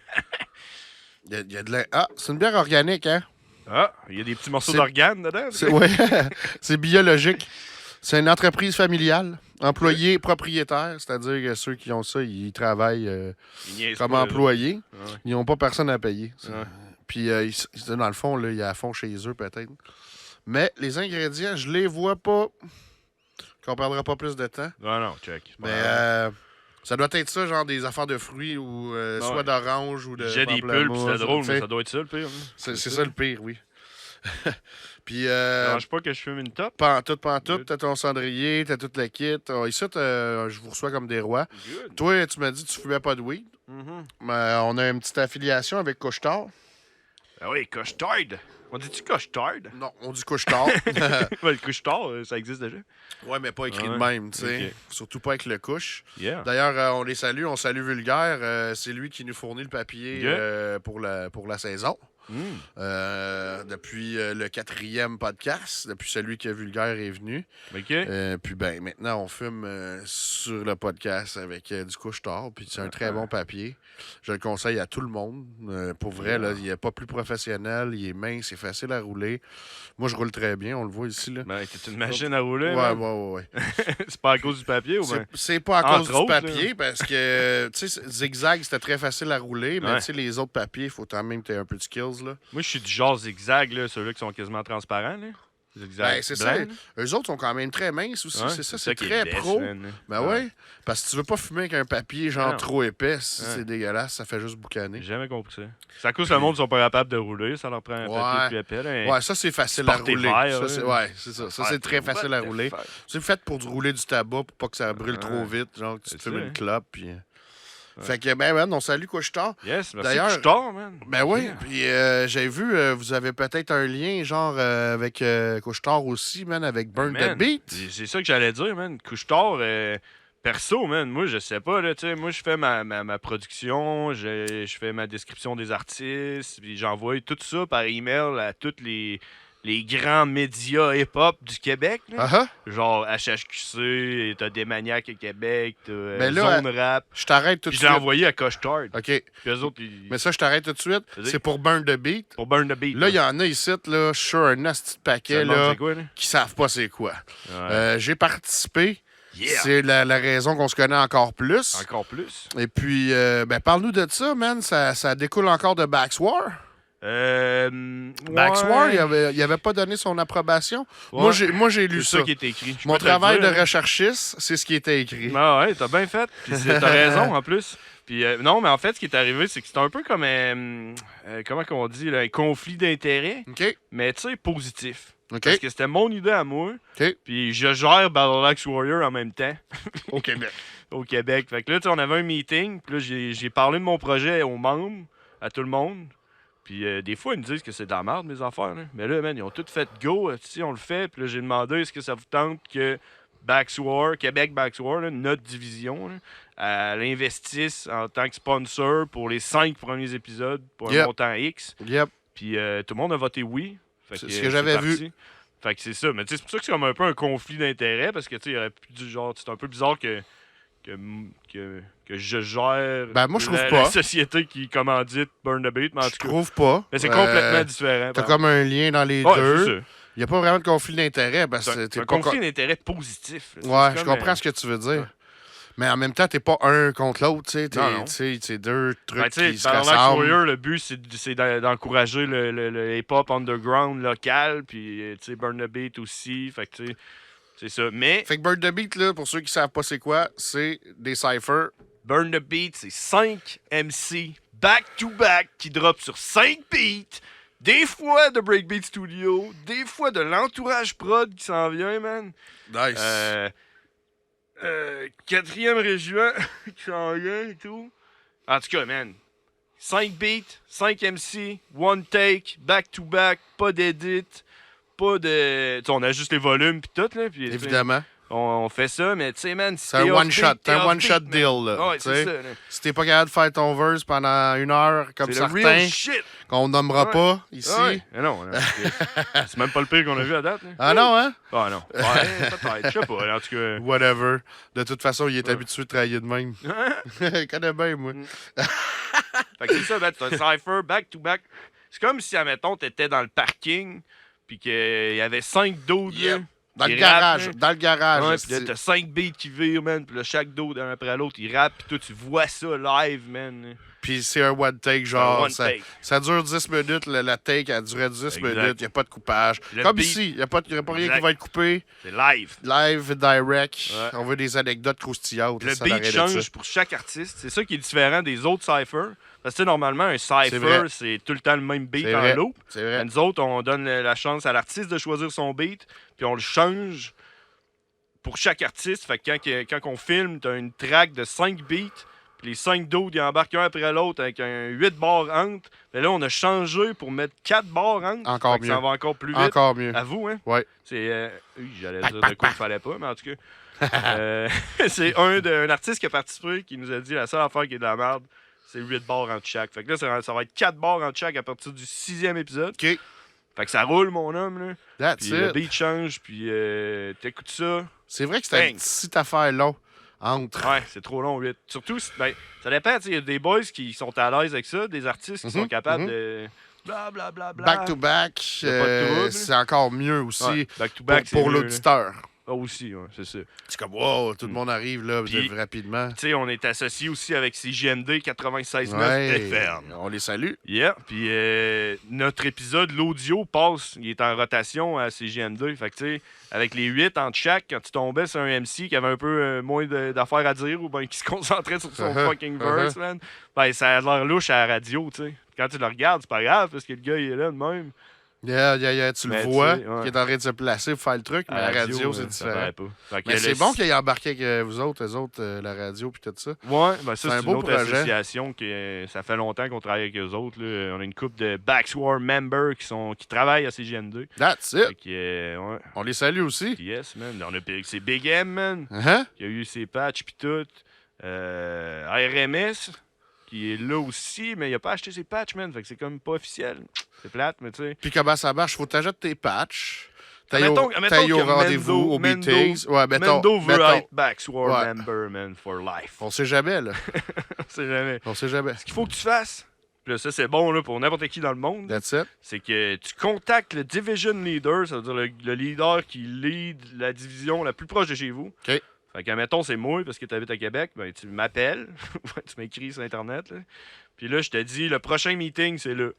Il y a de la... Ah, c'est une bière organique, hein? Ah, il y a des petits morceaux C'est- d'organes dedans. C'est ouais, c'est biologique. C'est une entreprise familiale, employés propriétaires, c'est-à-dire que ceux qui ont ça, ils travaillent Ils niaisent comme pas, employés. Ouais. Ils n'ont pas personne à payer. Ouais. Puis, dans le fond, là, il y a à fond chez eux, peut-être. Mais les ingrédients, je les vois pas. Qu'on perdra pas plus de temps. Non, non, check. C'est pas Mais grave. ça doit être ça, genre des affaires de fruits ou soit ouais. d'orange ou de J'ai des pulpes, pamplemousse, c'était drôle, tu sais. mais ça doit être ça le pire. hein. C'est ça le pire, oui. Puis, Ça dérange pas que je fume une top. pantoute, Good. t'as ton cendrier, t'as tout le kit. Ici, je vous reçois comme des rois. Good. Toi, tu m'as dit que tu fumais pas de weed. Mhm. Mais on a une petite affiliation avec Couche-Tard. Ah oui, coche-tard. On dit-tu coche-tard? Non, on dit Couche-Tard. Ouais, le couche-tard, ça existe déjà. Ouais, mais pas écrit Ouais. de même, tu sais. Ok. Surtout pas avec le couche. Yeah. D'ailleurs, on les salue, on salue Vulgaire. C'est lui qui nous fournit le papier Yeah. pour la saison. Mm. Depuis le 4e podcast, depuis celui que Vulgaire est venu. OK. Puis ben maintenant, on fume sur le podcast avec du couche-tard. Puis c'est un très bon papier. Je le conseille à tout le monde. Pour vrai, là, il n'est pas plus professionnel. Il est mince, c'est facile à rouler. Moi, je roule très bien, on le voit ici. Là. Ben, t'es une machine à rouler. Ouais, man. ouais. C'est pas à cause du papier ou bien? C'est pas à cause Entre du autres, papier, parce que, tu sais, Zigzag, c'était très facile à rouler, mais Ouais. tu sais, les autres papiers, il faut quand même que tu aies un peu de skills, là. Moi, je suis du genre zigzag, là, ceux-là qui sont quasiment transparents. Là. Zigzag. Ben, c'est ça. blanc, là. Eux autres sont quand même très minces aussi, Ouais, c'est ça, c'est qui est très best, pro. man. Ben ouais, parce que tu veux pas fumer avec un papier genre Non. trop épais, si Ouais. c'est dégueulasse, ça fait juste J'ai boucaner. jamais compris ça. C'est à cause que le monde sont pas capables de rouler, ça leur prend un Ouais. papier plus épais. Là. Ouais, ça c'est facile à Porter rouler. vert, Ça, c'est, là. ouais, c'est ça. Ça c'est très What facile à the rouler. fuck? C'est fait pour rouler du tabac pour pas que ça brûle Ouais. trop vite, genre que tu C'est te fumes ça, une hein. clope. Puis... Fait que, ben, on salue Couche-Tard. Yes, merci. D'ailleurs- Je tard, man. Ben oui, Yeah. puis j'ai vu, vous avez peut-être un lien, genre, avec Couche-Tard aussi, man, avec Burn Man, the Beat. C'est ça que j'allais dire, man. Couche-tard, perso, man, moi, je sais pas, là, tu sais, moi, je fais ma production, je fais ma description des artistes, puis j'envoie tout ça par email à tous les grands médias hip-hop du Québec, là. Ah ah, Genre HHQC, t'as des maniaques au Québec, t'as Ben là, Zone Rap. je t'arrête tout de Puis je l'ai suite. envoyé à Couche-Tard. OK, Puis eux autres, ils... mais ça, je t'arrête tout de suite. Vas-y. C'est pour Burn the Beat. pour Burn the Beat. Là, il y en a ici, là, je suis sûr, un asti de paquet, là, C'est quoi, là? qui savent pas c'est quoi. Ouais. J'ai participé. Yeah! C'est la raison qu'on se connaît encore plus. Encore plus. Et puis, ben, parle-nous de ça, man. Ça découle encore de Baxwar. Baxwar, ouais. il avait pas donné son approbation. Ouais. Moi, j'ai lu C'est ça. ça qui est écrit. Je Mon peux te le travail dire, de hein. recherchiste, c'est ce qui était écrit. Ah ouais, t'as bien fait. Puis t'as raison en plus. Puis non, mais en fait, ce qui est arrivé, c'est que c'est un peu comme comment qu'on dit, là, un conflit d'intérêts, OK? mais tu sais, positif. OK? Parce que c'était mon idée à moi. OK. Puis je gère Battle Axe Warrior en même temps Au Québec. au Québec. Fait que là, tu sais, on avait un meeting. Puis là, j'ai parlé de mon projet aux membres, à tout le monde. Puis des fois, ils me disent que c'est de la merde, mes affaires. Là. Mais là, man, ils ont tout fait go. Tu sais, on le fait. Puis là, j'ai demandé est-ce que ça vous tente que Baxwar, Québec Baxwar, là, notre division, là, elle investisse en tant que sponsor pour les 5 premiers épisodes pour Yep. un montant X. Yep. Puis tout le monde a voté oui. Fait C'est que, ce que j'avais parti. vu. Fait que c'est ça. Mais tu sais, c'est pour ça que c'est comme un peu un conflit d'intérêts parce que tu sais, il y aurait plus du genre. C'est un peu bizarre que je gère Ben, moi, je trouve la pas. société qui commandite Burn the Beat. Mais en Je tout cas, trouve pas. mais c'est complètement différent. T'as par- comme un lien dans les Ouais, c'est deux. ça. Il n'y a pas vraiment de conflit d'intérêt parce C'est que un, t'es un pas... conflit d'intérêts positif. là. C'est Ouais, je comme, comprends ce que tu veux dire. Mais en même temps, t'es pas un contre l'autre, tu sais. Non. C'est deux trucs Ben, tu sais, qui se Battle Axe ressemblent. Warrior, le but, c'est d'encourager le hip-hop underground local, puis, tu sais, Burn the Beat aussi, fait que, tu sais, c'est ça. Mais Fait que Bird the Beat, là, pour ceux qui savent pas c'est quoi, c'est des cyphers. Burn the Beat, c'est 5 MC back-to-back qui drop sur 5 beats, des fois de Breakbeat Studio, des fois de l'entourage prod qui s'en vient, man. Nice. 4e régiment qui s'en vient et tout. En tout cas, man, 5 beats, 5 MC, one take, back-to-back, pas d'edit, pas de... T'sais, on a juste les volumes pis tout, là. Pis, Évidemment. On fait ça, mais tu sais, man, si C'est un t'es one-shot. off-beat, C'est un t'es one-shot off-beat, deal, man. là. Ouais, c'est ça, là. Si t'es pas capable de faire ton verse pendant 1 heure, comme C'est le certains, real shit. qu'on nommera Ouais. pas ici. Ouais. Mais non, c'est même pas le pire qu'on a vu à date. Là. Ah non, hein? Ah non. Ouais, peut-être. Je sais pas. En tout cas. Whatever. De toute façon, il est Ouais. habitué de travailler de même. Il connaît bien, moi. Fait que c'est ça, ben, c'est un cypher back-to-back. C'est comme si, admettons, t'étais dans le parking, puis qu'il y avait 5 dudes, Yep. là. Dans le Ils garage. rappent, Dans le garage. Ouais, esti. pis là, t'as 5 beats qui virent, man. Pis là, chaque dude, un après l'autre, il rappe, pis toi, tu vois ça live, man. Puis c'est un one take, Un genre. one ça, take. ça dure 10 minutes. La take, elle durait 10 Exact. minutes. Il n'y a pas de coupage. Le Comme beat- ici. Il n'y a pas rien Exact. qui va être coupé. C'est live. Live, direct. Ouais. On veut des anecdotes croustillantes. Le ça beat l'arrête de change ça. pour chaque artiste. C'est ça qui est différent des autres cyphers. Parce que tu sais, normalement, un C'est cypher, vrai. c'est tout le temps le même beat C'est en vrai. loop. C'est vrai. Mais nous autres, on donne la chance à l'artiste de choisir son beat, puis on le change pour chaque artiste. Fait que quand on filme, t'as une track de 5 beats, puis les 5 dudes, ils embarquent un après l'autre avec un 8 bars entre. Mais là, on a changé pour mettre 4 bars entre. Encore Fait que mieux. ça va encore plus vite. Encore mieux. À vous, hein? Ouais. C'est. Oui, j'allais dire de quoi il fallait pas, mais en tout cas. C'est un artiste qui a participé qui nous a dit la seule affaire qui est de la merde, c'est 8 bars entre chaque. Fait que là, ça va être 4 bars entre chaque à partir du 6e épisode. OK. Fait que ça roule, mon homme, là. That's Puis le it. beat change, puis t'écoutes ça. C'est vrai que c'était une Bang. petite affaire long. Entre. Ouais, c'est trop long, 8. Surtout, ben, ça dépend, tu sais, il y a des boys qui sont à l'aise avec ça, des artistes qui sont capables de. Bla bla bla bla. Back to back, Y a pas de trouble, c'est encore mieux aussi Ouais, back to back, c'est pour mieux, l'auditeur. là. Ah, aussi, ouais, c'est ça. C'est comme, wow, tout le monde arrive là Puis- rapidement. Tu sais, on est associé aussi avec CJMD 96.9 Ouais, FM. on les salue. Yeah, puis notre épisode, l'audio passe, il est en rotation à CGM2. Fait que tu sais, avec les 8 entre chaque, quand tu tombais sur un MC qui avait un peu moins d'affaires à dire ou ben qui se concentrait sur son fucking verse, man, ben ça a l'air louche à la radio, tu sais. Quand tu le regardes, c'est pas grave parce que le gars il est là de même. Tu Mais le tu vois, sais, ouais. qui est en train de se placer pour faire le truc, mais À la radio, c'est ça différent. paraît pas. Fait que Mais le- c'est bon qu'il ait embarqué avec vous autres, la radio puis tout ça. Ouais, ben C'est ça, un c'est beau une autre projet. association qui ça fait longtemps qu'on travaille avec eux autres. Là. On a une couple de Backswar members qui travaillent à CGN2. That's it. Fait que, ouais. On les salue aussi. Yes, man. C'est Big M, man. Hein? Il y a eu ses patchs pis tout. RMS, qui est là aussi, mais il a pas acheté ses patchs, man. Fait que c'est comme pas officiel. C'est plate, mais tu sais. Puis comment ça marche? Faut t'ajouter tes patchs. Admettons T'ailles que au rendez-vous, au Mendo- meetings. Ouais, mettons. Mendo veut mettons. être Backswar Ouais. member, man, for life. On sait jamais, là. On sait jamais. On sait jamais. Ce qu'il faut que tu fasses, pis là, ça c'est bon là, pour n'importe qui dans le monde, That's it. c'est que tu contactes le division leader, ça veut dire le leader qui lead la division la plus proche de chez vous. OK. Fait qu'admettons, c'est moi, parce que tu habites à Québec, ben tu m'appelles, tu m'écris sur Internet, là. Puis là, je te dis, le prochain meeting, c'est là.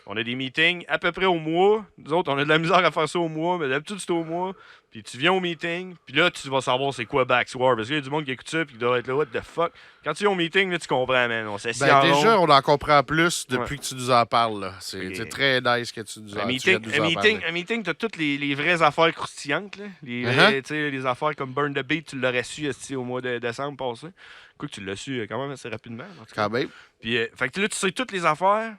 On a des meetings à peu près au mois. Nous autres, on a de la misère à faire ça au mois, mais d'habitude, c'est au mois. Puis tu viens au meeting, puis là, tu vas savoir c'est quoi Backswar, parce qu'il y a du monde qui écoute ça, puis qui doit être là, what the fuck. Quand tu viens au meeting, là, tu comprends, man. On s'assied Ben, en déjà, rond. on en comprend plus depuis Ouais. que tu nous en parles, là. C'est Ok. c'est très nice que tu nous en Un tu viens meeting, de nous en parler. un meeting, t'as toutes les vraies affaires croustillantes. Là. Tu sais, les affaires comme Burn the Beat, tu l'aurais su esti, au mois de décembre passé. Quoi que tu l'as su quand même assez rapidement. En tout cas. Quand même. Puis, fait que là, tu sais toutes les affaires.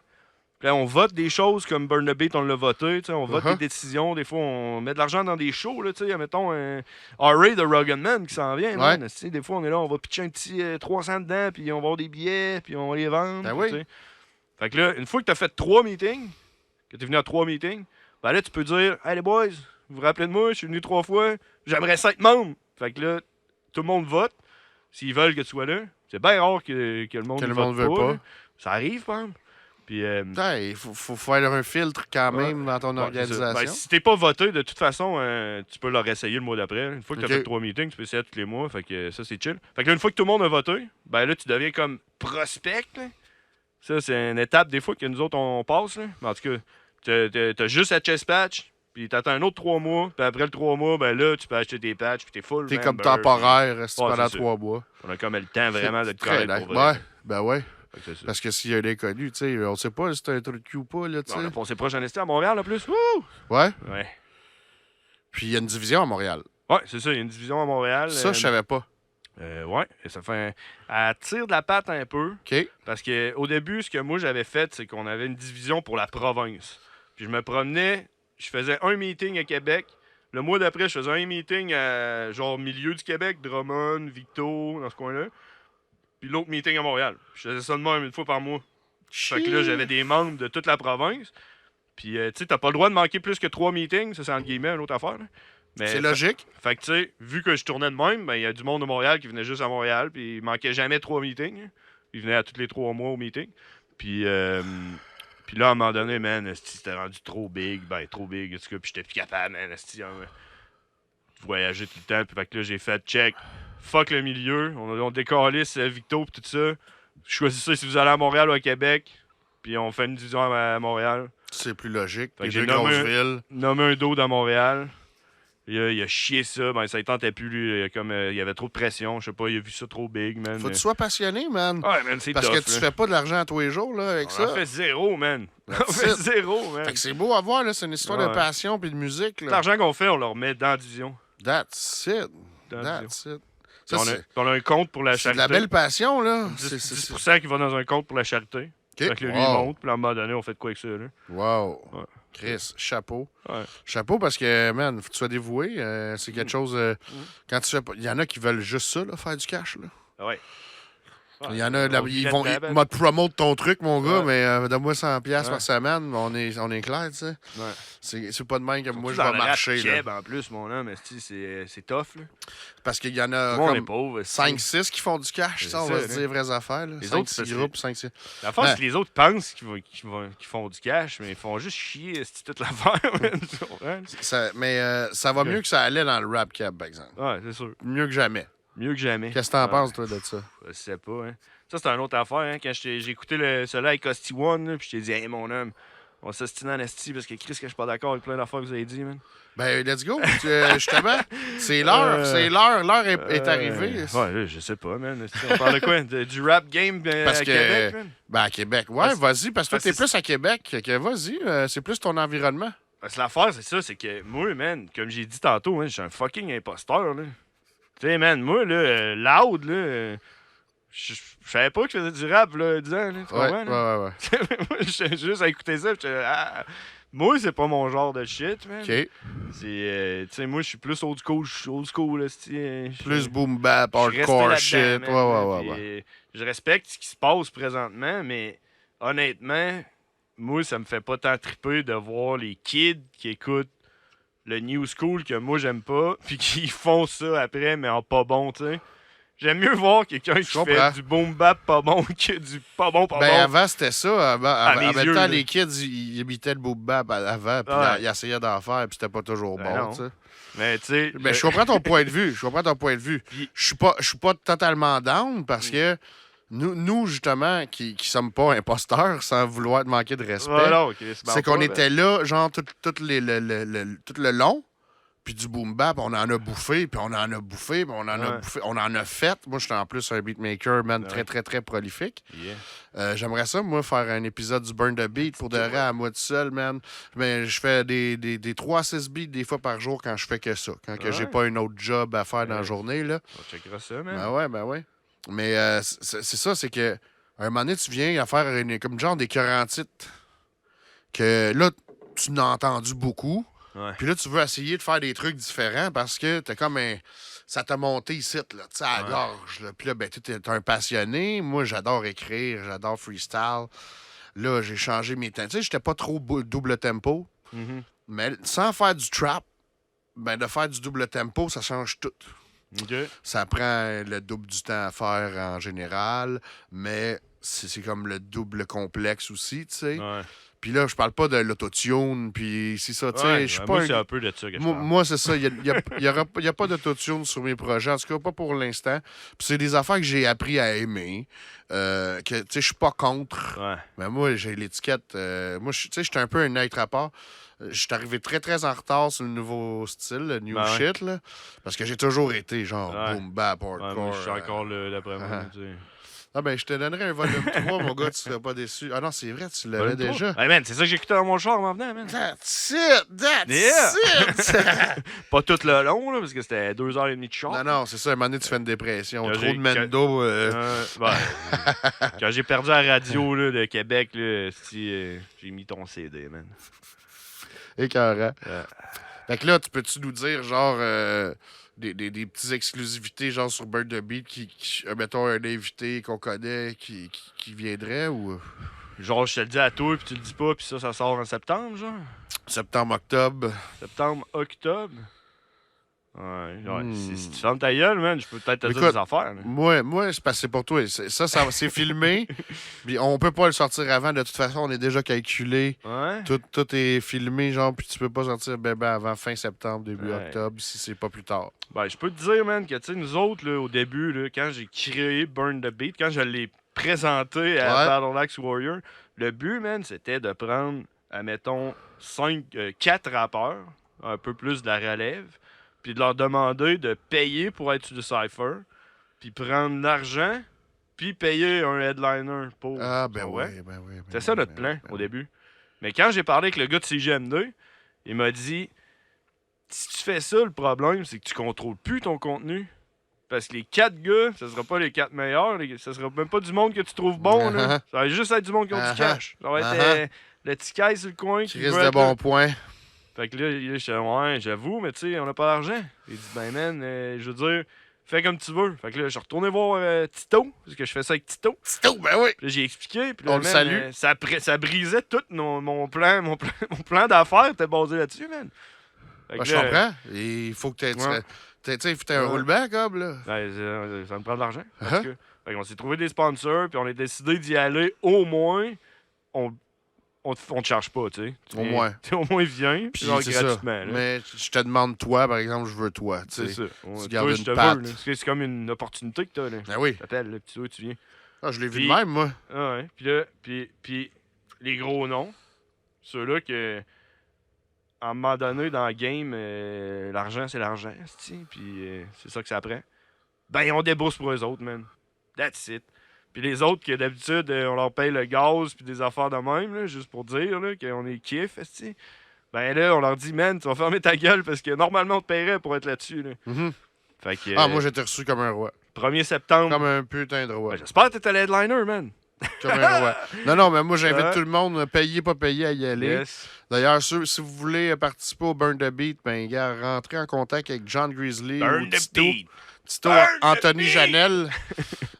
Puis là, on vote des choses comme Burn the Beat, on l'a voté. Tu sais, on vote des décisions. Des fois, on met de l'argent dans des shows. Là, tu sais, mettons un R.A. de Rugged Man qui s'en vient. Man, tu sais, des fois, on est là, on va pitcher un petit 300 dedans, puis on va avoir des billets, puis on va les vendre. Ben puis, oui. tu sais. Fait que là, une fois que tu as fait 3 meetings, que tu es venu à 3 meetings, ben là, tu peux dire Hey les boys, vous vous rappelez de moi, je suis venu 3 fois, j'aimerais ça être membre. Fait que là, tout le monde vote s'ils veulent que tu sois là. C'est bien rare que le monde Que ne le vote monde veut pas. pas. là. Ça arrive, par exemple. Puis, Putain, il faut faire un filtre quand même dans ton ouais, c'est ça. organisation. Ben, si t'es pas voté, de toute façon, tu peux leur essayer le mois d'après. Une fois que Ok. t'as fait 3 meetings, tu peux essayer tous les mois. Fait que ça, c'est chill. Fait que là, une fois que tout le monde a voté, ben là, tu deviens comme prospect. Là. Ça, c'est une étape des fois que nous autres, on passe. Là. Mais en tout cas, t'as juste à chest patch, puis t'attends un autre 3 mois, puis après le 3 mois, ben là, tu peux acheter tes patchs, puis t'es full. T'es member, comme temporaire puis- pendant c'est ça. 3 mois. On a comme le temps vraiment de te Très connaître nice. pour vrai. Ouais, ben ouais. Fait que c'est ça. Parce que s'il y a un inconnu, tu sais, on sait pas si c'est un truc de cul ou pas, là, tu Bon, on sais. a foncé proche en Esté à Montréal, en plus. Wouh! Ouais. Ouais. Puis il y a une division à Montréal. Ouais, c'est ça. Il y a une division à Montréal. Ça, je savais pas. Ouais, et ça fait. Elle tire de la patte un peu. OK. Parce qu'au début, ce que moi j'avais fait, c'est qu'on avait une division pour la province. Puis je me promenais, je faisais un meeting à Québec. Le mois d'après, je faisais un meeting à genre milieu du Québec, Drummond, Victo, dans ce coin-là. Puis l'autre meeting à Montréal. Je faisais ça de même une fois par mois. Fait que là, j'avais des membres de toute la province. Puis, tu sais, t'as pas le droit de manquer plus que 3 meetings. Ça, c'est entre guillemets une autre affaire. Là. Mais, C'est logique. Fait que, tu sais, vu que je tournais de même, ben, il y a du monde de Montréal qui venait juste à Montréal. Puis, il manquait jamais 3 meetings. Il venait à tous les 3 mois au meeting. Puis, puis là, à un moment donné, man, c'était rendu trop big. Ben, trop big. En tout cas, puis j'étais plus capable, man. Voyager tout le temps. Puis, fait que là, j'ai fait check. Fuck le milieu. On décalisse Victo puis tout ça. Choisissez si vous allez à Montréal ou à Québec. Puis on fait une division à Montréal. C'est plus logique. Fait que Les j'ai deux grosses villes. nommé un dos dans Montréal. Il a chié ça. Ben, ça ne tentait plus. Lui. Il y avait trop de pression. Je sais pas, il a vu ça trop big, man. Faut que tu sois passionné, man. Ouais, man, c'est Parce tough, que tu là. fais pas de l'argent à tous les jours là, avec On ça. en fait zéro, man. On That's fait it. zéro, man. Fait que c'est beau à voir, là. C'est une histoire de Ouais. passion puis de musique. Tout Là. l'argent qu'on fait, on le remet dans la division. That's it. Dans la That's division. it. Puis Ça, on a un compte pour la c'est de charité. la belle passion, là. 10% qui va dans un compte pour la charité. OK. Fait que là, lui, il Wow. monte. Puis à un moment donné, on fait de quoi avec ça, là? Wow. Ouais. Chris, chapeau. Ouais. Chapeau parce que, man, faut que tu sois dévoué. C'est quelque chose. Quand tu fais pas. Il y en a qui veulent juste ça, là, faire du cash. Là. Ouais. Il y en a, là, On ils vit vont là-dedans, te promote ton truc, mon gars, Ouais. mais donne-moi 100$ Ouais. par semaine, on est clair, tu sais. Ouais. C'est pas de même que moi je Surtout vais dans le marcher. rap Là. keb, en plus, mon homme, c'est tough, là. Parce qu'il y en a Moi, on est comme pauvre. 5-6 qui font du cash, C'est ça, on va ça, se là. dire vraies affaires. Là. Les 5, autres, 6 c'est- groupes, 5, 6. La force, Ben. c'est que les autres pensent qu'ils font du cash, mais ils font juste chier c'est toute l'affaire, man. Tu comprends? Mais ça va mieux que ça allait dans le rap cab, par exemple. Ouais, c'est sûr. Mieux que jamais. Mieux que jamais. Qu'est-ce que t'en Ouais. penses, toi, de ça? Je sais pas, hein. Ça, c'est une autre affaire, hein. Quand j'ai écouté celui-là avec Hostie One, là, puis je t'ai dit, hey, mon homme, on s'ostine en esti parce que Chris, que je suis pas d'accord avec plein d'affaires que vous avez dit, man. Ben, let's go. Justement, c'est l'heure. C'est l'heure. L'heure est arrivée. Ouais, là, je sais pas, man. On parle de quoi? Du rap game Parce à que- Québec, man? Ben, à Québec. Ouais, Parce- vas-y, parce que toi, parce t'es que plus à Québec. Que vas-y, c'est plus ton environnement. Parce que l'affaire, c'est ça, c'est que moi, man, comme j'ai dit tantôt, hein, je suis un fucking imposteur, là. Tu sais, man, moi, là, loud, là, je savais pas que je faisais du rap, là, 10 ans, là, tu Ouais, comprends, là? ouais. Moi, j'étais juste à écouter ça, pis j'étais, moi, c'est pas mon genre de shit, man. OK. C'est, tu sais, moi, je suis plus old school, là, Plus boom bap, je suis resté hardcore là-dedans, shit. man, Ouais. puis, je respecte ce qui se passe présentement, mais honnêtement, moi, ça me fait pas tant triper de voir les kids qui écoutent le new school que moi, j'aime pas, puis qui font ça après, mais en pas bon, tu sais. J'aime mieux voir quelqu'un qui comprends. fait du boom bap pas bon que du pas bon, pas Ben, bon. avant, c'était ça. En mes même yeux, temps, là. les kids, ils imitaient le boom bap avant, puis Ouais. ils essayaient d'en faire, puis c'était pas toujours Ben bon, non. tu sais. Mais tu sais, Ben, je comprends ton point de vue. Puis- Je suis pas totalement down parce que nous justement, qui sommes pas imposteurs sans vouloir te manquer de respect, voilà, ok, c'est qu'on était là, genre, tout le long, puis du boom bap, on en a bouffé, puis on en a bouffé, puis on en a Ouais. bouffé, on en a fait. Moi, je suis en plus un beatmaker, man, Ouais. très, très, très prolifique. Yeah. J'aimerais ça, moi, faire un épisode du Burn the Beat pour de vrai à moi tout seul, man. Mais je fais des 3 à 6 beats des fois par jour quand je fais que ça. Quand que j'ai Ouais. pas un autre job à faire dans la Ouais. journée, là. On checkera ça, man. Ben ouais. Mais c'est ça, c'est que un moment donné, tu viens à faire comme genre des quarantites. Que là, tu n'as entendu beaucoup. Ouais. Puis là, tu veux essayer de faire des trucs différents parce que t'as comme un. Ça t'a monté ici, là, tu sais, à la Ouais. gorge. Là. Puis là, ben, t'es un passionné. Moi, j'adore écrire, j'adore freestyle. Là, j'ai changé mes temps. Tu sais, j'étais pas trop double tempo. Mhm. Mais sans faire du trap, ben, de faire du double tempo, ça change tout. Ok. Ça prend le double du temps à faire en général, mais c'est comme le double complexe aussi, tu sais. Ouais. Puis là, je parle pas de l'autotune, puis c'est ça, tu sais. Ouais, Je suis ouais, pas moi, un- c'est un peu de ça que je Moi, parle. moi, c'est ça. Il n'y a pas d'autotune sur mes projets, en tout cas pas pour l'instant. Puis c'est des affaires que j'ai appris à aimer, que, tu sais, je suis pas contre. Ouais. Mais moi, j'ai l'étiquette. Moi, tu sais, j'étais un peu un être à part. Je suis arrivé très, très en retard sur le nouveau style, le new Ben ouais. shit, là. Parce que j'ai toujours été, genre, Ouais. boom, bap, Ouais, hardcore. moi, je suis encore là, d'après moi. Ah. Tu sais. Ah ben, je te donnerais un volume 3, mon gars, tu serais pas déçu. Ah non, c'est vrai, tu l'avais Volume déjà. 3. Hey, man, c'est ça que j'écoutais dans mon char en m'en venant, man. That's it! That's Yeah! it! Pas tout le long, là, parce que c'était 2h30 de char. Non, non, c'est ça. À un moment donné, tu fais une dépression. Quand Trop j'ai- de Mendo. Ouais. Quand j'ai perdu la radio là, de Québec, là, j'ai mis ton CD, man. Écœurant. Ouais. Fait que là, tu peux-tu nous dire, genre, des petites exclusivités, genre, sur Burn the Beat, mettons, un invité qu'on connaît qui viendrait, ou Genre, je te le dis à toi, puis tu le dis pas, puis ça sort en septembre, genre. septembre, octobre? Septembre, octobre. Ouais. Hmm. Si tu fermes ta gueule, man, je peux peut-être te dire Écoute, des affaires. Là. Moi, c'est parce que c'est pour toi. C'est filmé. Puis on peut pas le sortir avant. De toute façon, on est déjà calculé. Ouais. Tout est filmé, genre, puis tu peux pas sortir bébé avant fin septembre, début Ouais. octobre, si c'est pas plus tard. Ben, je peux te dire, man, que, tu sais, nous autres, là, au début, là, quand j'ai créé Burn the Beat, quand je l'ai présenté à Ouais. Battle Axe Warrior, le but, man, c'était de prendre, admettons, 4 rappeurs, un peu plus de la relève, puis de leur demander de payer pour être sur le Cypher, puis prendre l'argent, puis payer un headliner pour. Ah, ben Ça, ouais, ben ouais. C'était ça notre plan au début. Mais quand j'ai parlé avec le gars de CGM2, il m'a dit si tu fais ça, le problème, c'est que tu contrôles plus ton contenu. Parce que les 4 gars, ce sera pas les 4 meilleurs. Ce sera même pas du monde que tu trouves bon. Là. Ça va juste être du monde qui ont du cash. Ça va être le petit caisse sur le coin. Qui risque de bons points. Fait que là, je suis ouais, j'avoue, mais tu sais, on n'a pas d'argent. Il dit, ben man, je veux dire, fais comme tu veux. Fait que là, je suis retourné voir Tito, parce que je fais ça avec Tito. Tito, ben oui. Puis là, j'ai expliqué. Puis là, On le man, salue. Ça brisait tout mon plan. Mon plan d'affaires était basé là-dessus, man. Fait que Ben, je là, comprends. Il faut que tu Ouais. aies un Ouais. roulement, comme, là. ben, ça me prend de l'argent. en Uh-huh. tout cas. Fait qu'on s'est trouvé des sponsors, puis on a décidé d'y aller au moins. On te charge pas, tu sais. Au moins. Au moins, viens, Puis genre c'est ça. gratuitement. là. Mais je te demande, toi, par exemple, je veux toi. Tu C'est sais. ça. Ouais, gardes toi, une je te patte. veux, là. Parce que c'est comme une opportunité que t'as, là. Ben oui. T'appelles, là, puis tu viens. Ah, je l'ai vu Puis- de même, moi. Ah ouais. Puis là, puis les gros noms, ceux-là que, à un moment donné, dans le game, l'argent, c'est l'argent, c'ti, puis c'est ça que ça prend. Ben, on débourse pour eux autres, man. That's it. Puis les autres, que d'habitude, on leur paye le gaz puis des affaires de même, là, juste pour dire là, qu'on est kiff, c'ti. Ben là, on leur dit, man, tu vas fermer ta gueule parce que normalement, on te paierait pour être là-dessus. Là. Mhm. Fait que, Ah, moi, j'étais reçu comme un roi. 1er septembre. Comme un putain de roi. Ben, j'espère que t'es à l'headliner, man. Comme un roi. Non, mais moi, j'invite Ouais. tout le monde, payé, pas payé, à y aller. Yes. D'ailleurs, si vous voulez participer au Burn the Beat, ben, gars, rentrez en contact avec John Grizzly Burn ou the Tito. beat. Tito Burn the Anthony beat! Janel.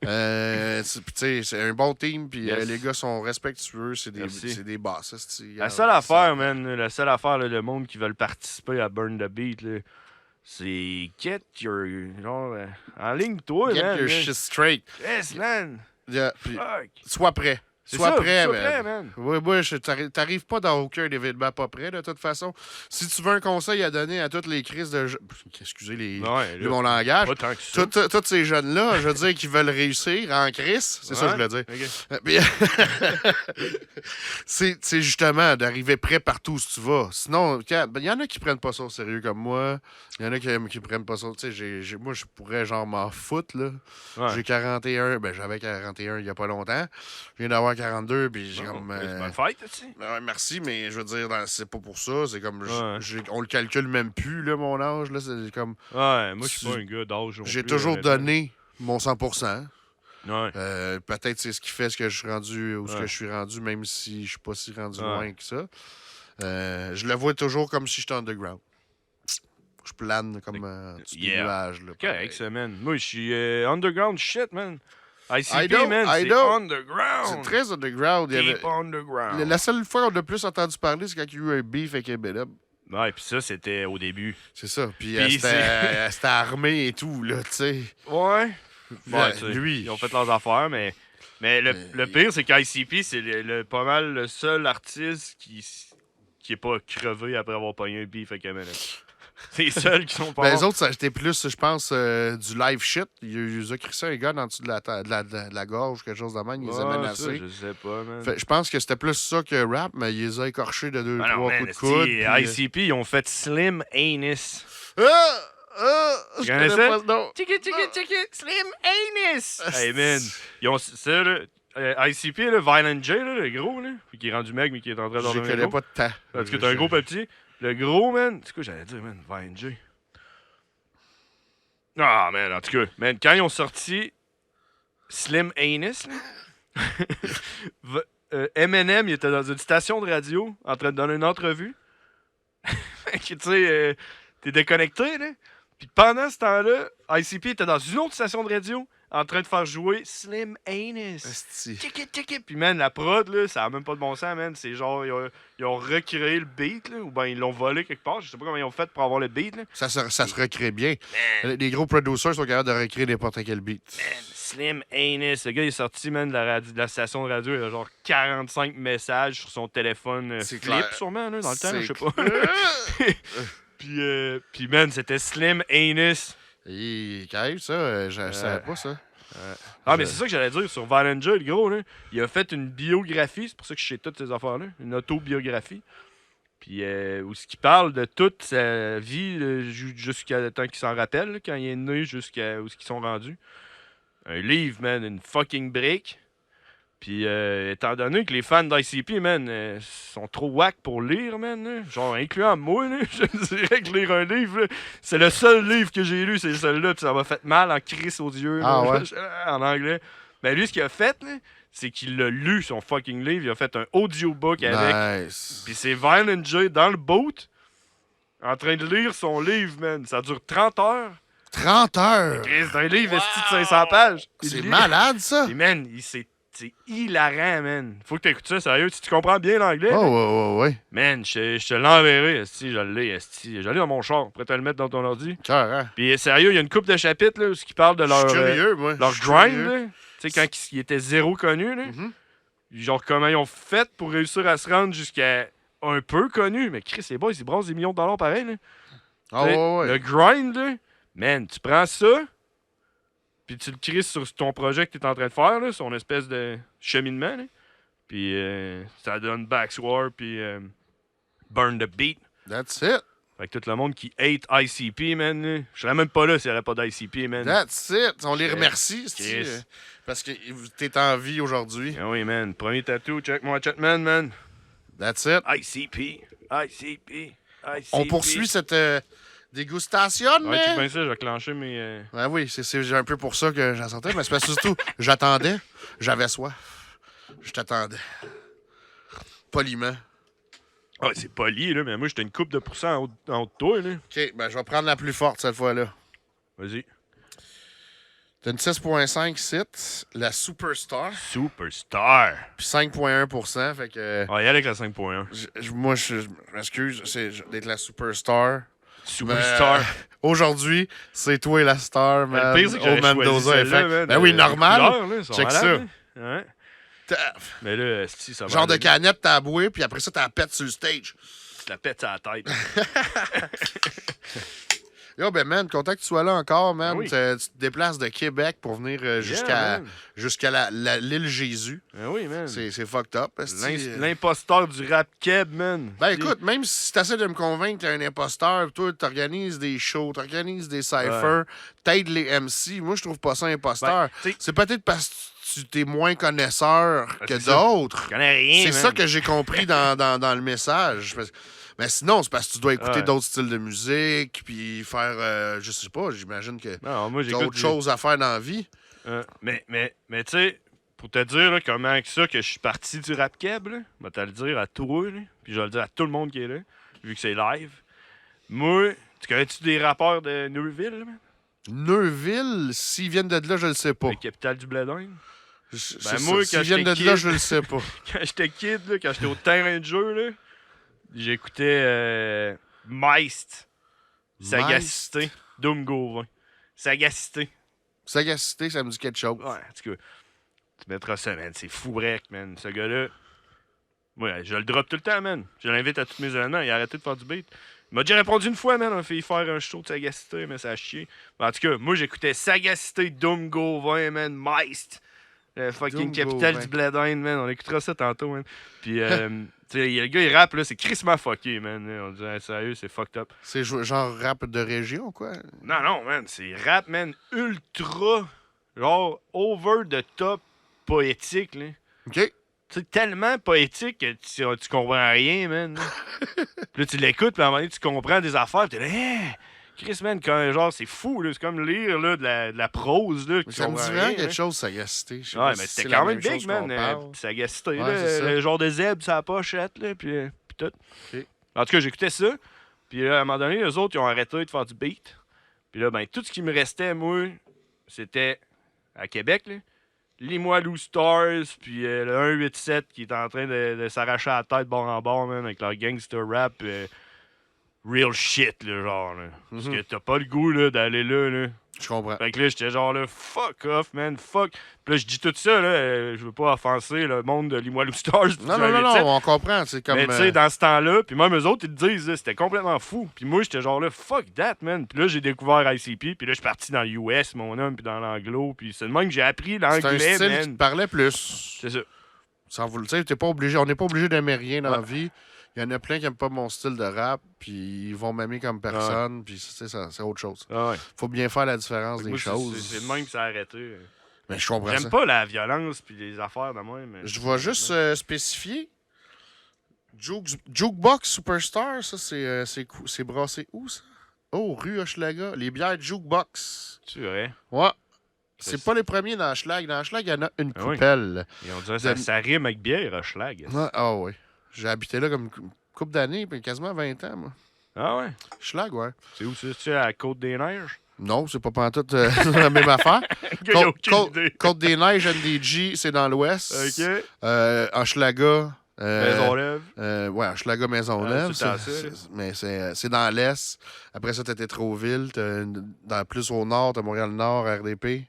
Puis, tu sais, c'est un bon team, puis Yes. les gars sont respectueux, c'est Merci. des boss. esti. La seule affaire, man, la seule affaire, là, le monde qui veulent participer à Burn the Beat, là, c'est get your. Genre, en ligne, toi, Get man. your là. shit straight. Yes, man. Yeah, puis Fuck. sois prêt. C'est Sois ça, prêt, sois man. prêt, man. Oui, t'arrives pas dans aucun événement pas prêt, de toute façon. Si tu veux un conseil à donner à toutes les crises de... Excusez Ouais, là, mon langage. pas tant que ça. Tous ces jeunes-là, je veux dire, qui veulent réussir en crise, c'est ça que je voulais dire. Ok. Puis, c'est justement d'arriver prêt partout où tu vas. Sinon, il y en a qui prennent pas ça au sérieux comme moi. Il y en a qui prennent pas ça. Tu sais, moi, je pourrais genre m'en foutre, là. Ouais. J'ai 41, ben j'avais 41 il y a pas longtemps. Je viens d'avoir 42, puis j'ai Non, comme... mais c'est bonne fête, tu sais. Ouais, merci, mais je veux dire, c'est pas pour ça. C'est comme... Ouais. on le calcule même plus, là, mon âge. Là, c'est comme... Ouais, moi, je suis pas un gars d'âge. non J'ai plus, toujours honnêtement. donné mon 100%. Ouais. Peut-être c'est ce qui fait ce que je suis rendu où ce Ouais. que je suis rendu, même si je suis pas si rendu Ouais. loin que ça. Je le vois toujours comme si j'étais underground. Je plane comme un petit Yeah. nuage. Là, Correct, ça, man. Moi, je suis underground shit, man. ICP, I know, man, I c'est know. underground. C'est très underground. Il y avait- Deep underground. La seule fois qu'on a plus entendu parler, c'est quand il y a eu un beef avec Eminem. Ouais, puis ça, c'était au début. C'est ça. Puis Puis c'était armé et tout, là, tu sais. Ouais. Ouais, tu sais, lui. Ils ont fait leurs affaires, mais le pire, c'est qu'ICP, c'est pas mal le seul artiste qui est pas crevé après avoir pogné un beef avec Eminem. C'est les seuls qui sont pas Ben, les morts. autres, ça c'était plus, je pense, du live shit. Ils ont crissé un gars dans dessous de la gorge, quelque chose de même. Ils les ont Ouais, ça, menacés. je sais pas, man. Je pense que c'était plus ça que rap, mais ils les ont écorchés de deux, Ah non, trois man, coups de coude. esti, puis, ICP, ils ont fait Slim Anus. Ah! Je connais connais ça? pas, non. Check it, Slim Anus! Hey man, ils ont ça là. ICP, là, Violent J, là, le gros, là, qui est rendu mec, mais qui est en train de Je connais pas de temps. Parce que t'as un gros petit. Le gros, man, c'est quoi j'allais dire, man? Violent J. Ah, man, en tout cas, man, quand ils ont sorti Slim Anus, là, Eminem, il était dans une station de radio en train de donner une entrevue. Tu sais, t'es déconnecté, là. Puis pendant ce temps-là, ICP était dans une autre station de radio en train de faire jouer Slim Anus. Esti. Check it. Puis, man, la prod, là, ça a même pas de bon sens, man. C'est genre, ils ont recréé le beat, là, ou ben ils l'ont volé quelque part. Je sais pas comment ils ont fait pour avoir le beat, là. Ça se recrée bien. Les gros producers sont capables de recréer n'importe quel beat. Man, Slim Anus. Le gars, il est sorti, man, de la station de radio. Il a genre 45 messages sur son téléphone C'est flip, clair. sûrement, là, dans le temps, là, je sais C'est- pas. Puis, man, c'était Slim Anus. Il cave, ça. Je savais pas ça. Ah, mais c'est ça que j'allais dire sur Valanja, le gros, là. Il a fait une biographie, c'est pour ça que je sais toutes ces affaires-là. Une autobiographie. Puis, où ce qu'il parle de toute sa vie, jusqu'à temps qu'il s'en rappelle, là, quand il est né, jusqu'à où ce qu'ils sont rendus. Un livre, man, une fucking brique. Puis, étant donné que les fans d'ICP, man, sont trop whack pour lire, man, là, genre, incluant moi, là, je dirais que lire un livre, là, c'est le seul livre que j'ai lu, c'est celui-là, puis ça m'a fait mal en crisse aux yeux, Ah là, ouais? en anglais. Mais lui, ce qu'il a fait, là, c'est qu'il a lu son fucking livre, il a fait un audiobook avec, Nice. puis c'est Violent J dans le boat, en train de lire son livre, man. Ça dure 30 heures. 30 heures. Chris, d'un livre esti de 500 pages. Il C'est lit. malade, ça. Et man, c'est hilarant, man. Faut que t'écoutes ça, sérieux. Si tu comprends bien l'anglais, Oh, ouais. man, je te l'enverrai, esti, je l'ai, esti. Je l'ai dans mon char, prêt à le mettre dans ton ordi. Cœur, hein? Puis sérieux, il y a une couple de chapitres, là, où ils parlent de Je leur, suis curieux, moi. leur Je suis grind, curieux. là. Tu sais, quand ils étaient zéro connus, là. Mhm. Genre, comment ils ont fait pour réussir à se rendre jusqu'à un peu connus. Mais Chris, les boys, ils brassent des millions de dollars pareil, là. Ah, T'sais, ouais. Le grind, là, man, tu prends ça, puis tu le crisses sur ton projet que tu es en train de faire, là, son espèce de cheminement, là. Puis ça donne Backswar, puis Burn the Beat. That's it. Fait que tout le monde qui hate ICP, man, là, je serais même pas là s'il n'y aurait pas d'ICP, man. That's it. On les Chris. remercie, Chris. parce que t'es en vie aujourd'hui. Ah oui, man. Premier tattoo, check mon chatman, man. That's it. ICP. On poursuit cette dégustation, Ouais, mais... check bien ça, je vais clencher mes... Ah oui, c'est un peu pour ça que j'en sortais, mais c'est parce que surtout, j'attendais, j'avais soif. Je t'attendais. Poliment. Ah, c'est poli, là, mais moi, j'étais une coupe de pourcents en haut de toi, là. OK, ben je vais prendre la plus forte cette fois-là. Vas-y. T'as une 6.5 site, la Superstar, Superstar. puis 5.1%, fait que... Ah, y aller avec la 5.1. Moi, je m'excuse d'être la Superstar. Superstar. Aujourd'hui, c'est toi et la star, man. Le pire, c'est que au j'avais choisi Mendoza celle-là, Effect. man. Ben oui, Les normal. couleurs, là, sont Check malades, ça. là. Ouais. Taf. Mais là, si ça va. Genre de aller. canette, t'as boué, puis après ça, t'as pète sur le stage. Tu la pètes à la tête. Yo, ben, man, content que tu sois là encore, man. Ah oui. Tu te déplaces de Québec pour venir jusqu'à man. l'île Jésus. Ah oui, man. C'est fucked up. esti. L'imposteur du rap keb, man. Ben écoute, même si t'essaies de me convaincre qu'il y a un imposteur, toi, t'organises des shows, t'organises des cyphers, t'aides les MC, moi, je trouve pas ça imposteur. Ben, t'sais- C'est peut-être parce que tu t'es moins connaisseur que c'est ça. d'autres. Je connais rien, C'est man. ça que j'ai compris dans le message. Mais sinon, c'est parce que tu dois écouter Ouais. d'autres styles de musique, puis faire, je sais pas, j'imagine que Non, moi, t'as j'écoute... autre chose à faire dans la vie. Mais tu sais, pour te dire là, comment que ça que je suis parti du rap keb, là, je vais te le dire à toi, là, puis je vais le dire à tout le monde qui est là, vu que c'est live. Moi, tu connais-tu des rappeurs de Neuville, là, man? Neuville, s'ils viennent de là, je le sais pas. La capitale du Blédin? C'est moi, ça. quand S'ils viennent j'étais de là, kid- je le sais pas. Quand j'étais kid, là, quand j'étais au terrain de jeu, là, j'écoutais Meist, Sagacité, Doom Gauvin. Sagacité. Sagacité, ça me dit quelque chose. Ouais, en tout cas, tu mettras ça, man. C'est fou brec, man. Ce gars-là, ouais, je le drop tout le temps, man. Je l'invite à tous mes événements. Il a arrêté de faire du beat. Il m'a déjà répondu une fois, man. On a fait faire un show de Sagacité, mais ça a chié. Mais en tout cas, moi, j'écoutais Sagacité, Doom Gauvin, man, Meist. Le fucking Doom capital Bovin. du blé d'Inde, man. On écoutera ça tantôt, man. Puis, tu sais, le gars, il rappe, là, c'est crissement fucké, man. On dit, hey, sérieux, c'est fucked up. C'est genre rap de région, quoi? Non, man, c'est rap, man, ultra, genre, over the top poétique, là. OK. C'est tellement poétique que tu comprends rien, man. Puis là, tu l'écoutes, puis à un moment donné, tu comprends des affaires, puis t'es là, hey! Chris, man, genre, c'est fou, là. C'est comme lire, là, de la prose, là. que Mais tu ça me comprends dit rien, vraiment quelque là. chose, sagacité. Je sais Ouais, pas mais si c'était c'est quand la même même chose big, man. qu'on parle. Puis sagacité, Ouais, là. c'est ça. Le genre de zèbre, ça pochette, là, puis tout. Ok. En tout cas, j'écoutais ça. Puis là, à un moment donné, eux autres, ils ont arrêté de faire du beat. Puis là, ben, tout ce qui me restait, moi, c'était à Québec, là. Limoilou Stars, puis le 187 qui est en train de s'arracher la tête bord en bord, man, avec leur gangster rap. Real shit, là, genre, là. Parce que t'as pas le goût, là, d'aller là, là. Je comprends. Fait que là, j'étais genre là, fuck off, man, fuck. Puis là, je dis tout ça, là, je veux pas offenser le monde de Limoilou Stars. pis Non, du non, non, 187. non, on comprend. C'est comme. Mais tu sais, dans ce temps-là, puis même eux autres, ils te disent, là, c'était complètement fou. Puis moi, j'étais genre là, fuck that, man. Puis là, j'ai découvert ICP, puis là, je suis parti dans l'US, mon homme, puis dans l'anglo, puis c'est de même que j'ai appris c'est un l'anglais, style qui te man. parlait plus. C'est ça. Sans vous le dire, t'es pas obligé. On n'est pas obligé d'aimer rien dans la Ouais. vie. Il y en a plein qui n'aiment pas mon style de rap, puis ils vont m'aimer comme personne, puis tu sais, c'est autre chose. Ah ouais. Faut bien faire la différence des Moi, choses. c'est le même que ça a arrêté. Mais je comprends J'aime ça. pas la violence, puis les affaires de moi, mais... Je vais juste spécifier. Jukebox Superstar, ça, c'est brassé où, ça? Oh, rue Hochelaga. Les bières Jukebox. Tu vrai? Ouais. C'est- C'est pas les premiers dans Schlag. Dans Schlag, il y en a une Ah oui. coupelle. Et on dirait que ça rime avec bière, Schlag. Ouais, ah oui. J'ai habité là comme une couple d'années, puis quasiment 20 ans, moi. Ah ouais? Schlag, ouais. C'est où ça? C'est à la Côte-des-Neiges? Non, c'est pas pantoute la même affaire. Le gars, il a aucune idée. Côte-des-Neiges, NDG, c'est dans l'ouest. OK. Hochelaga. Maisonneuve. Ouais, Hochelaga Maisonneuve. Ouais, c'est dans c'est- ça, là. mais c'est dans l'est. Après ça, t'étais Trouville. Plus au nord, t'as Montréal-Nord, RDP.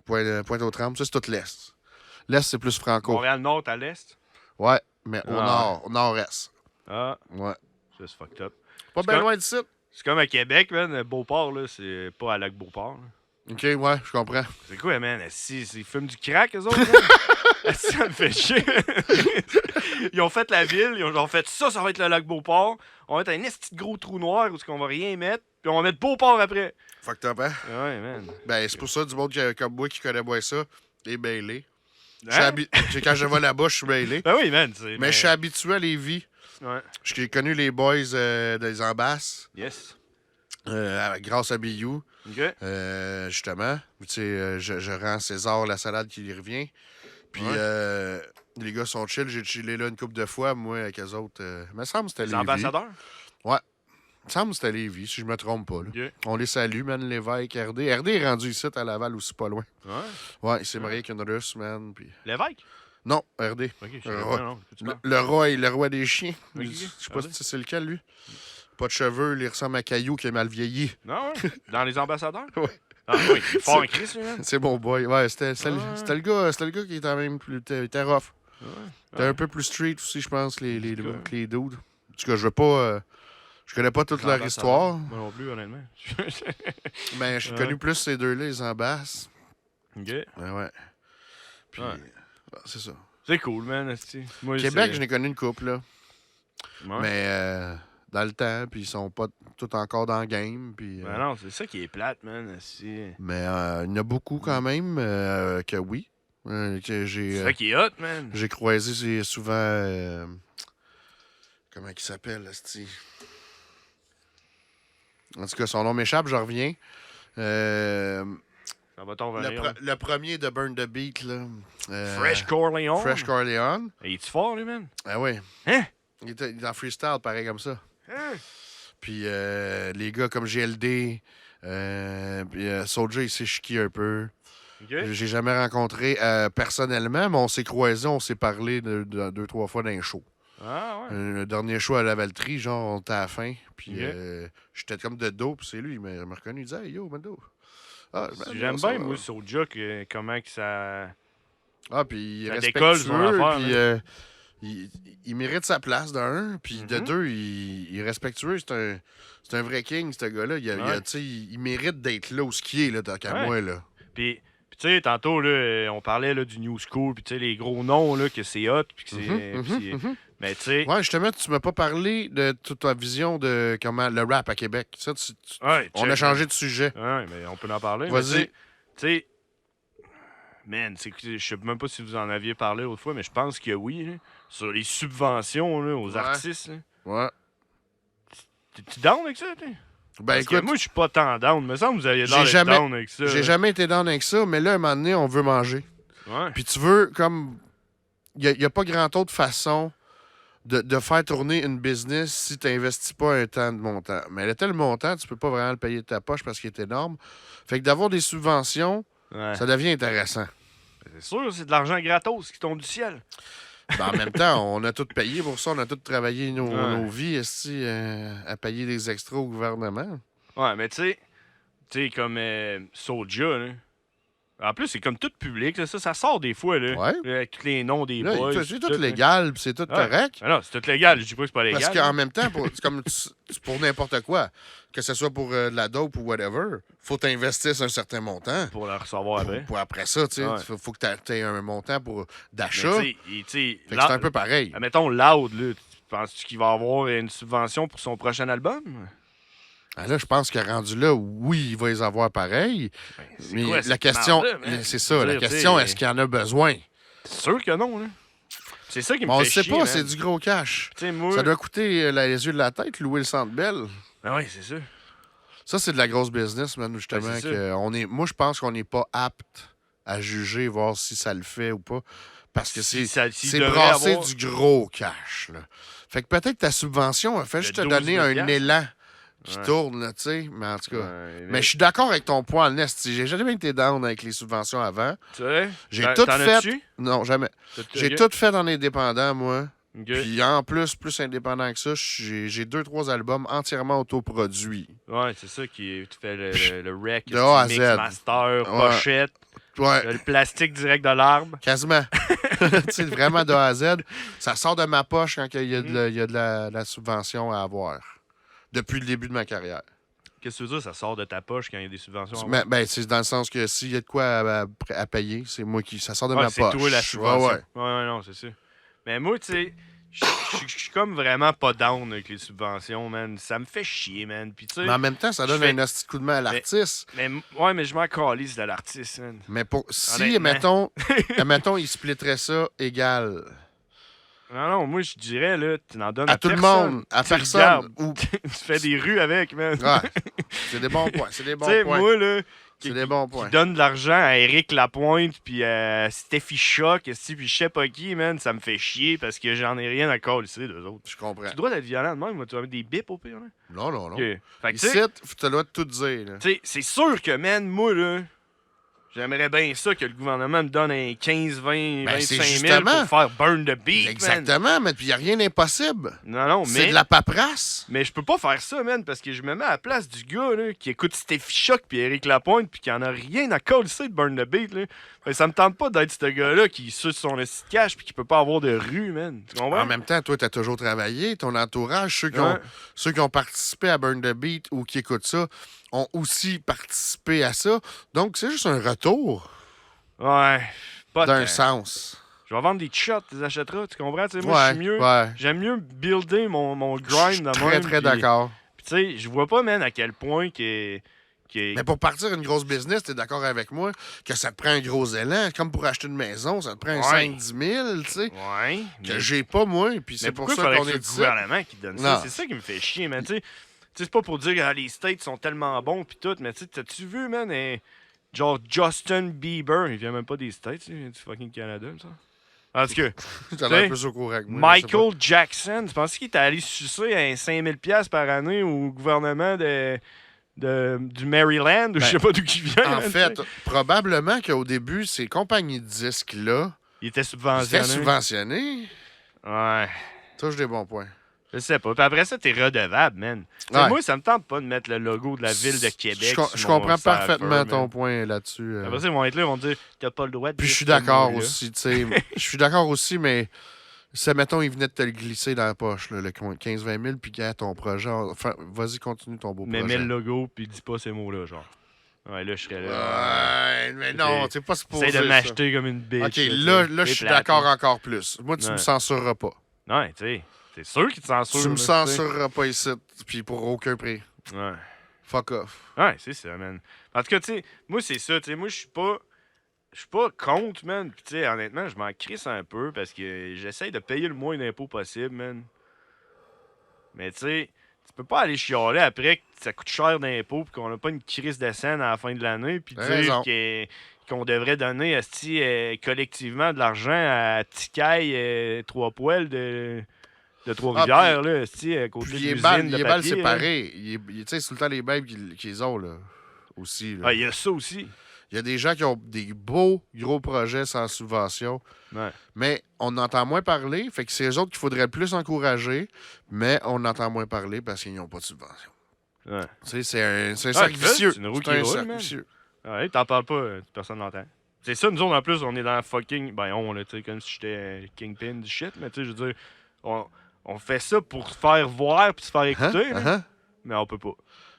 Pointe-aux-Trembles. Ça, c'est tout l'est. L'est, c'est plus franco. Montréal-Nord à l'est? Ouais, mais au Ah. nord, au nord-est. Ah, Ouais. ça, c'est fucked up. Pas C'est bien comme- loin d'ici. C'est comme à Québec, man. Beauport, là, c'est pas à Lac-Beauport. là. OK, ouais, je comprends. C'est quoi, man? Si, ils fument du crack, eux autres, man? Ça me fait chier. Ils ont fait la ville, ils ont genre fait ça va être le lac Beauport. On va mettre un esti de gros trou noir où on va rien mettre, puis on va mettre Beauport après. Fucked up, hein? Ouais, man. Ben, c'est pour ça, du monde comme moi qui connaît bien ça, est mêlé. Hein? Quand je vais là-bas, je suis mêlé. Ben oui, man. Mais je suis habitué à Lévis. Ouais. J'ai connu les boys des Ambasses Yes. grâce à Biou, OK. justement. Tu sais, je rends César la salade qui lui revient. Puis Ouais. les gars sont chill. J'ai chillé là une couple de fois, moi, avec eux autres. Il me semble que c'était Les Lévis. ambassadeurs? Il me semble que c'était Lévis, si je me trompe pas. Là. OK. On les salue, man, l'évêque, RD. RD est rendu ici, à Laval, aussi pas loin. Ouais. Ouais, il s'est marié avec une russe, man. Puis... L'évêque? Non, RD. OK. Ouais. Non, tu Le, parles. le roi des chiens. Ok, Je sais pas RD. si c'est lequel, lui. Pas de cheveux, il ressemble à Caillou qui est mal vieilli. Non, ouais. Dans les ambassadeurs? Ouais. Ah oui, il est fort en Christ, lui, man. C'est mon boy. Ouais, c'était Ah. le gars qui était même plus. Était rough. Ouais. C'était un peu plus street aussi, je pense, les dudes. cas. En tout cas, je veux pas. Je connais pas toute Les leur ambassadeurs. histoire, Moi non plus, honnêtement. mais j'ai Ouais. connu plus ces deux-là, les Ambasses. OK. Ouais. Puis, Ouais. c'est ça. C'est cool, man. esti. Moi, Québec, c'est- je n'ai connu une couple, là. Ouais. Mais dans le temps, puis ils sont pas tous encore dans le game. Puis, Ben non, c'est ça qui est plate, man. esti. mais il y en a beaucoup quand même que oui. Que C'est j'ai ça qui est hot, man. j'ai croisé souvent. Comment il s'appelle, esti? En tout cas, son nom m'échappe, je reviens. Ça va t'en venir. Le premier de Burn the Beat, là. Fresh Corleone. Fresh Corleone. Il est fort, lui, man? Ah oui. Hein? Il est en freestyle, pareil comme ça. Hein? Puis les gars comme GLD, puis Soulja, il s'est chiqué un peu. OK. J'ai jamais rencontré personnellement, mais on s'est croisés, on s'est parlé deux, trois fois dans un show. Ah, ouais. Le dernier show à Lavaltrie, genre, on était à la fin. Puis Ok. j'étais comme de dos, puis c'est lui, il m'a reconnu. Il disait, hey, yo, Mando. Ah, ben, J'aime ça bien, va. moi, Soulja, comment que ça... Ah, puis il est Ça décolle, son respectueux, affaire, puis là. il mérite sa place d'un, puis de Mhm. deux, il est respectueux. C'est un vrai king, ce gars-là. Ouais. Tu sais, il mérite d'être là où ce qui est, là, tant qu'à Ouais. moi, là. Puis tu tu sais, tantôt, là, on parlait là, du New School, puis tu sais, les gros noms, là, que c'est hot, puis que c'est... Mais tu sais... Ouais, justement, tu m'as pas parlé de toute ta vision de comment le rap à Québec. Ça, on a changé de sujet. Ouais, mais on peut en parler. Vas-y. Tu sais, man, je sais même pas si vous en aviez parlé l'autre fois, mais je pense que oui. Là, sur les subventions là, aux artistes. Là. Ouais. T'es-tu down avec ça, toi? Ben Parce que écoute, moi, je suis pas tant down. Me semble que vous aviez l'air J'ai d'être jamais- down avec ça. j'ai là. jamais été down avec ça, mais là, un moment donné, on veut manger. Ouais. Puis tu veux, comme. Il n'y a pas grand autre façon de faire tourner une business si tu n'investis pas un temps de montant. Mais le tel montant, tu peux pas vraiment le payer de ta poche parce qu'il est énorme. Fait que d'avoir des subventions, Ouais. ça devient intéressant. C'est sûr, c'est de l'argent gratos qui tombe du ciel. Ben, en même temps, on a tout payé pour ça. On a tout travaillé nos Ouais. vies ici, à payer des extras au gouvernement. Ouais, mais tu sais, comme Soulja, là. En plus, c'est comme tout public, là, ça sort des fois, là. Ouais. Avec tous les noms des Là, boys. c'est tout, tout là. légal, puis c'est tout Ouais. correct. Ah non, c'est tout légal. Je dis pas que c'est pas légal. Parce qu'en même temps, c'est comme c'est pour n'importe quoi, que ce soit pour de la dope ou whatever, faut t'investir un certain montant. Pour le recevoir après. Pour après ça, tu sais, Ouais. faut que tu aies un montant Mais d'achat. tu sais, Fait que c'est un peu pareil. Admettons, Loud, là, penses-tu qu'il va avoir une subvention pour son prochain album? Ah, là, je pense que rendu là, oui, il va les avoir pareil. Ben, c'est Mais quoi, la cette question, merde-là, man? c'est Je ça, veux la dire, question, t'sais, est-ce qu'il y en a besoin? C'est sûr que non, là. C'est ça qui me On fait le sait chier, pas, man. c'est du gros cash. Tu sais, moi... Ça doit coûter les yeux de la tête, louer le Centre Bell. Ben oui, c'est ça. Ça, c'est de la grosse business, man, justement. Ben, c'est Moi, je pense qu'on n'est pas apte à juger, voir si ça le fait ou pas. Parce que Si c'est s'il c'est devrait brasser avoir- du gros cash. Là. Fait que peut-être ta subvention a fait De juste te 12 donner 000 un élan qui Ouais. tourne, là, tu sais. Mais en tout cas. Ouais, Mais je suis d'accord avec ton point, Ernest. J'ai jamais été down avec les subventions avant. Tu sais? J'ai T'en- tout t'en fait. as-tu? Non, jamais. J'ai Ok. tout fait en indépendant, moi. Ok. Puis en plus indépendant que ça, j'ai 2-3 albums entièrement autoproduits. Ouais, c'est ça qui tu fais le rec, De A à mix, Z. master, Ouais. pochette, Ouais, le plastique direct de l'arbre. quasiment. Tu sais, vraiment de A à Z. Ça sort de ma poche quand il y a de la subvention à avoir. Depuis le début de ma carrière. Qu'est-ce que tu veux dire, ça sort de ta poche quand il y a des subventions? à Mais, ben, c'est dans le sens que s'il y a de quoi à payer, c'est moi qui. Ça sort de Ouais, ma c'est poche. toi la subvention. Ouais, ouais. Ouais, non, c'est ça. Mais moi, tu sais, je suis comme vraiment pas down avec les subventions, man. Ça me fait chier, man. Puis tu sais, Mais en même temps, ça donne je fais- un hostie de coup de main à l'artiste. mais je m'en calisse de l'artiste, man. Mais si, Honnêtement. mettons, il splitterait ça égal. Non, moi, je dirais, là, tu n'en donnes À à tout le personne. monde, à Tu personne. regardes, Ou... tu fais des rues avec, man. Ouais, c'est des bons points. C'est des bons Tu sais, points. moi, là, C'est des bons qui points. donne de l'argent à Éric Lapointe puis à Steffi Choc, puis je sais pas qui, man, ça me fait chier parce que j'en ai rien à coller d'eux autres. Je comprends. Tu dois être violent de même, moi, tu vas mettre des bips au pire, là. Non, non, non. Ok. Fait que, tu Ici, sais, tu dois tout dire. Là. tu sais, c'est sûr que, man, moi, là, j'aimerais bien ça que le gouvernement me donne un 15, 20, Ben, c'est 25 000 justement- pour faire burn the beat, man. Exactement, mais il n'y a rien d'impossible. Non, C'est mais... de la paperasse. Mais je peux pas faire ça, man, parce que je me mets à la place du gars là, qui écoute Steffi Choc puis Éric Lapointe puis qui en a rien à coller de burn the beat. Là. Ben, ça me tente pas d'être ce gars-là qui suce son esti de cash puis qui peut pas avoir de rue, man. Tu comprends? En même temps, toi, tu as toujours travaillé. Ton entourage, Ouais. ceux qui ont participé à Burn the Beat ou qui écoutent ça, ont aussi participé à ça. Donc, c'est juste un retour Ouais. Pas d'un tant. sens. Je vais vendre des shots, tu les achèteras, tu comprends? Tu sais, moi, je suis mieux. ouais. J'aime mieux builder mon Je grind suis de très, même, très puis- d'accord. puis tu sais, je vois pas, man, à quel point que Mais pour partir une grosse business, tu es d'accord avec moi que ça te prend un gros élan. Comme pour acheter une maison, ça te prend un Ouais. 5-10 000, tu sais. Ouais. Que j'ai pas, moi. Puis c'est Mais pour pourquoi ça il qu'on faudrait est que ce dit soit le ça. gouvernement qui te donne Non. ça? C'est ça qui me fait chier, man. Tu sais, c'est pas pour dire que les States sont tellement bons pis tout, mais tu sais, t'as-tu vu, man, genre Justin Bieber, il vient même pas des States, il vient du fucking Canada, ça. En tout cas, T'as l'air plus au courant que moi. je sais Michael Jackson, tu penses qu'il était allé sucer un 5000$ par année au gouvernement du Maryland, ou je sais pas d'où il vient. pas. En man, fait, tu sais. probablement qu'au début, ces compagnies de disques-là Il était étaient subventionné. subventionnées. Ouais. Touche des bons points. Je sais pas. Puis après ça, t'es redevable, man. Tu sais, Ouais. moi, ça me tente pas de mettre le logo de la ville de Québec. Je sur comprends mon serveur, parfaitement ton man. point là-dessus. Après ça, ils vont être là, ils vont dire t'as pas le droit de Puis je dire suis ce d'accord mot-là. aussi, tu sais. Je suis d'accord aussi, mais ça, mettons, il venait de te le glisser dans la poche, là, le 15-20 000, puis gars, ton projet. Enfin, vas-y, continue ton beau Mais projet. mets le logo, puis dis pas ces mots-là, genre. Ouais, là, je serais là. Ouais, mais non, t'es pas supposé. Essaye de ça. m'acheter comme une bitch. Ok, là, je C'est suis plate, d'accord là. encore plus. Moi, tu me Ouais. censureras pas. Ouais, tu sais. C'est sûr qu'il te censure. Tu me là, censureras pas ici, puis pour aucun prix. tu sais. Ouais. Fuck off. Ouais, c'est ça, man. En tout cas, tu sais, moi, c'est ça. Tu sais, moi, je suis pas contre, man. Puis, tu sais, honnêtement, je m'en crisse un peu parce que j'essaye de payer le moins d'impôts possible, man. Mais, tu sais, tu peux pas aller chialer après que ça coûte cher d'impôts puis qu'on n'a pas une crise de scène à la fin de l'année puis T'as dire raison. qu'on devrait donner collectivement de l'argent à Ticaille 3 poêles de Trois-Rivières, là, à côté Puis de les l'usine balles, de les balles papier, là. séparées. Tu sais, c'est tout le temps les mêmes qui les ont, là. Aussi, là. Ah, il y a ça aussi. Il y a des gens qui ont des beaux, gros projets sans subvention. Ouais. Mais on entend moins parler. Fait que c'est eux autres qu'il faudrait le plus encourager. Mais on entend moins parler parce qu'ils n'ont pas de subvention. Ouais. Tu sais, c'est un cercle c'est ça, vicieux. c'est une roue C'est qui un roule, cercle man. vicieux. Ouais, t'en parles pas, personne n'entend. C'est ça, nous autres, en plus, on est dans fucking. Ben, on, là, tu sais, comme si j'étais Kingpin du shit, mais tu sais, je veux dire, on fait ça pour se faire voir puis se faire écouter, là, Hein? mais on peut pas.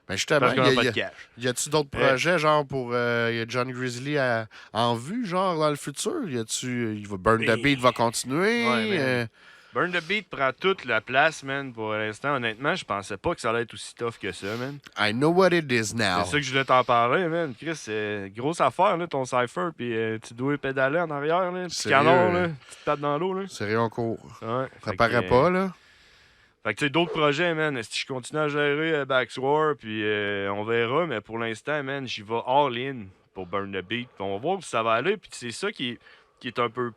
Ben justement, Parce qu'on a pas de cash. y a-tu d'autres projets, genre, pour y a John Grizzly en vue, genre, dans le futur? Burn the Beat va continuer? Ouais, man. Burn the Beat prend toute la place, man, pour l'instant. Honnêtement, je pensais pas que ça allait être aussi tough que ça, man. I know what it is now. C'est ça que je voulais t'en parler, man. Chris, c'est grosse affaire, là, ton cypher, puis tu dois pédaler en arrière, là. Petit Sérieux, canon, là? là. Petite patte dans l'eau, là. Sérieux, en cours. Ouais. Ça Fait paraît que, pas, là? Fait que, tu sais, d'autres projets, man, si je continue à gérer Backswar, puis on verra, mais pour l'instant, man, j'y vais all-in pour Burn the Beat. Puis on va voir où ça va aller, puis c'est ça qui est un peu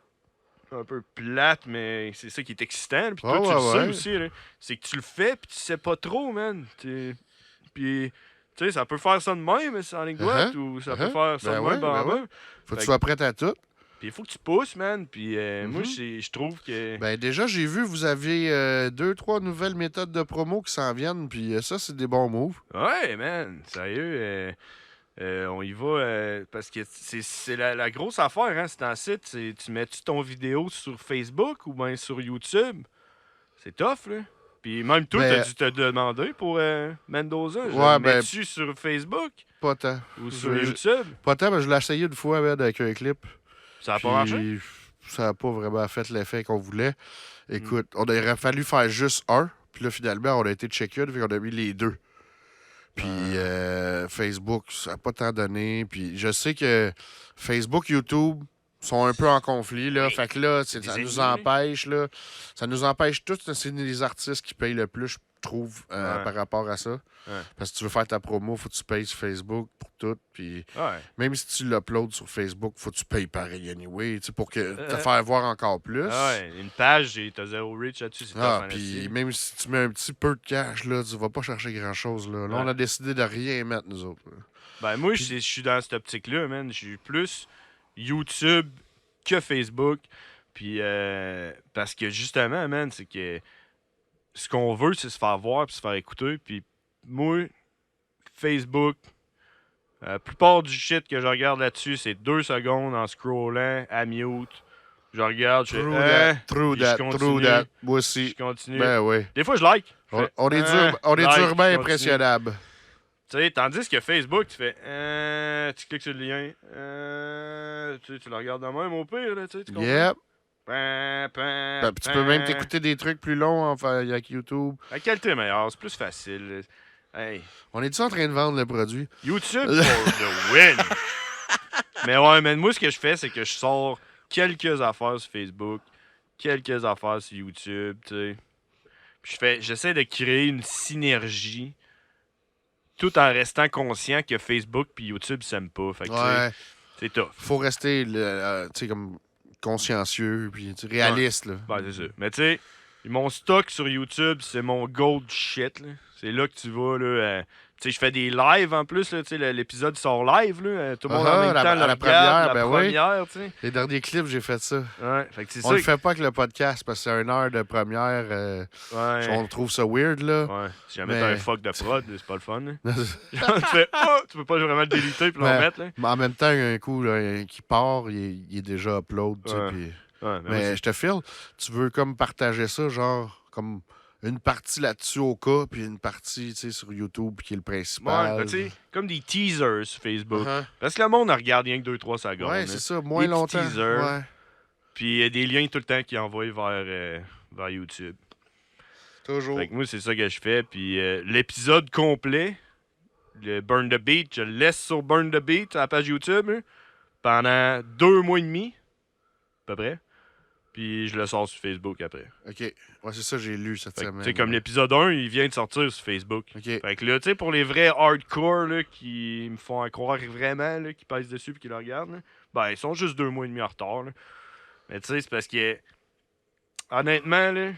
plate, mais c'est ça qui est excitant. Puis toi, Ouais, tu le sais ouais. aussi, là. C'est que tu le fais, puis tu sais pas trop, man. Puis, tu sais, ça peut faire ça de même, sans anecdote, ou ça peut faire ça de même, ben ouais. Faut que tu sois prête à tout. Puis il faut que tu pousses, man. Puis moi, je trouve que... Ben déjà, j'ai vu, vous avez 2-3 nouvelles méthodes de promo qui s'en viennent, puis ça, c'est des bons moves. Ouais, man, sérieux, on y va parce que c'est la grosse affaire, hein, c'est un site, tu mets-tu ton vidéo sur Facebook ou bien sur YouTube? C'est tough, là. Puis même toi, Ben, t'as dû te demander pour Mendoza, je ouais, le ben, mets-tu sur Facebook Pas tant. ou sur Je- YouTube? Pas tant, mais je l'ai essayé une fois, man, avec un clip. Ça a Puis pas marché? ça n'a pas vraiment fait l'effet qu'on voulait. Écoute, on aurait fallu faire juste un. Puis là, finalement, on a été check-in, puis on a mis les deux. Puis Facebook, ça n'a pas tant donné. Puis je sais que Facebook, YouTube sont un peu en conflit, là. Oui. Fait que là, ça Des nous ennemis, empêche, là. Ça nous empêche tous. C'est les artistes qui payent le plus, je trouve, Ouais. par rapport à ça. Ouais. Parce que tu veux faire ta promo, faut que tu payes sur Facebook pour tout. Puis Ouais. même si tu l'uploads sur Facebook, faut que tu payes pareil anyway, tu sais, pour te faire voir encore plus. Ah ouais, une page, t'as zéro reach là-dessus, c'est tough, Ah, en puis esti. même si tu mets un petit peu de cash, là, tu vas pas chercher grand-chose. Là, Ouais. on a décidé de rien mettre, nous autres. là. Ben moi, je suis dans cette optique-là, man. Je suis plus YouTube que Facebook. Puis parce que justement, man, c'est que ce qu'on veut, c'est se faire voir puis se faire écouter. Puis moi, Facebook, la plupart du shit que je regarde là-dessus, c'est 2 secondes en scrollant, à mute. Je regarde, je True fais that, puis je true continue, that. Moi Je aussi. continue. Ben oui. Des fois, je like. Je On, fais, on est like, durement je continue. impressionnable. Tu sais, tandis que Facebook, tu fais tu cliques sur le lien, tu le regardes de même au pire, là, tu sais, tu comprends? Yep. Pam, pam, Puis tu peux même pam. t'écouter des trucs plus longs enfin, avec YouTube. La qualité est meilleure, c'est plus facile. Hey, On est-tu en train de vendre le produit? YouTube for the win! Mais ouais, mais moi, ce que je fais, c'est que je sors quelques affaires sur Facebook, quelques affaires sur YouTube, tu sais. Puis j'essaie de créer une synergie tout en restant conscient que Facebook puis YouTube s'aiment pas. Fait que, tu sais, Ouais. c'est tough. Faut rester, tu sais, comme consciencieux, puis tu sais, réaliste, là. Ben, c'est ça. Mais tu sais, mon stock sur YouTube, c'est mon gold shit, là. C'est là que tu vas, là. Tu sais, je fais des lives en plus, là. Tu sais, l'épisode sort live, là. Tout le monde en même temps à le la regarde, première, la ben oui. première, tu sais. Les derniers clips, j'ai fait ça. Ouais, fait que c'est On ça. le fait pas avec le podcast parce que c'est une heure de première. Ouais. On trouve ça weird, là. Ouais. Si jamais Mais- t'as un fuck de prod, c'est pas le fun, là. Genre, tu fais, tu peux pas vraiment le déliter puis le Mais- remettre, là. Mais en même temps, il y a un coup là, qui part, il est déjà upload. Tu sais, Ouais. puis- Ouais, Mais je te file, tu veux comme partager ça, genre, comme une partie là-dessus au cas, puis une partie, tu sais, sur YouTube, qui est le principal. Ouais, tu sais, comme des teasers sur Facebook. Uh-huh. Parce que le monde ne regarde rien que 2-3 secondes. Ouais, hein. c'est ça, moins Des petits longtemps. teasers. Ouais. Puis il y a des liens tout le temps qui envoient vers YouTube. Toujours. Fait que moi, c'est ça que je fais. Puis l'épisode complet, le Burn the Beat, je le laisse sur Burn the Beat à la page YouTube pendant 2 mois et demi, à peu près. Puis je le sors sur Facebook après. OK. Ouais, c'est ça, j'ai lu cette Fait que, semaine. tu sais, comme l'épisode 1, il vient de sortir sur Facebook. OK. Fait que là, tu sais, pour les vrais hardcore là, qui me font croire vraiment, là, qui passent dessus et qui le regardent, là, ben, ils sont juste 2 mois et demi en retard. Là. Mais tu sais, c'est parce que, honnêtement, là,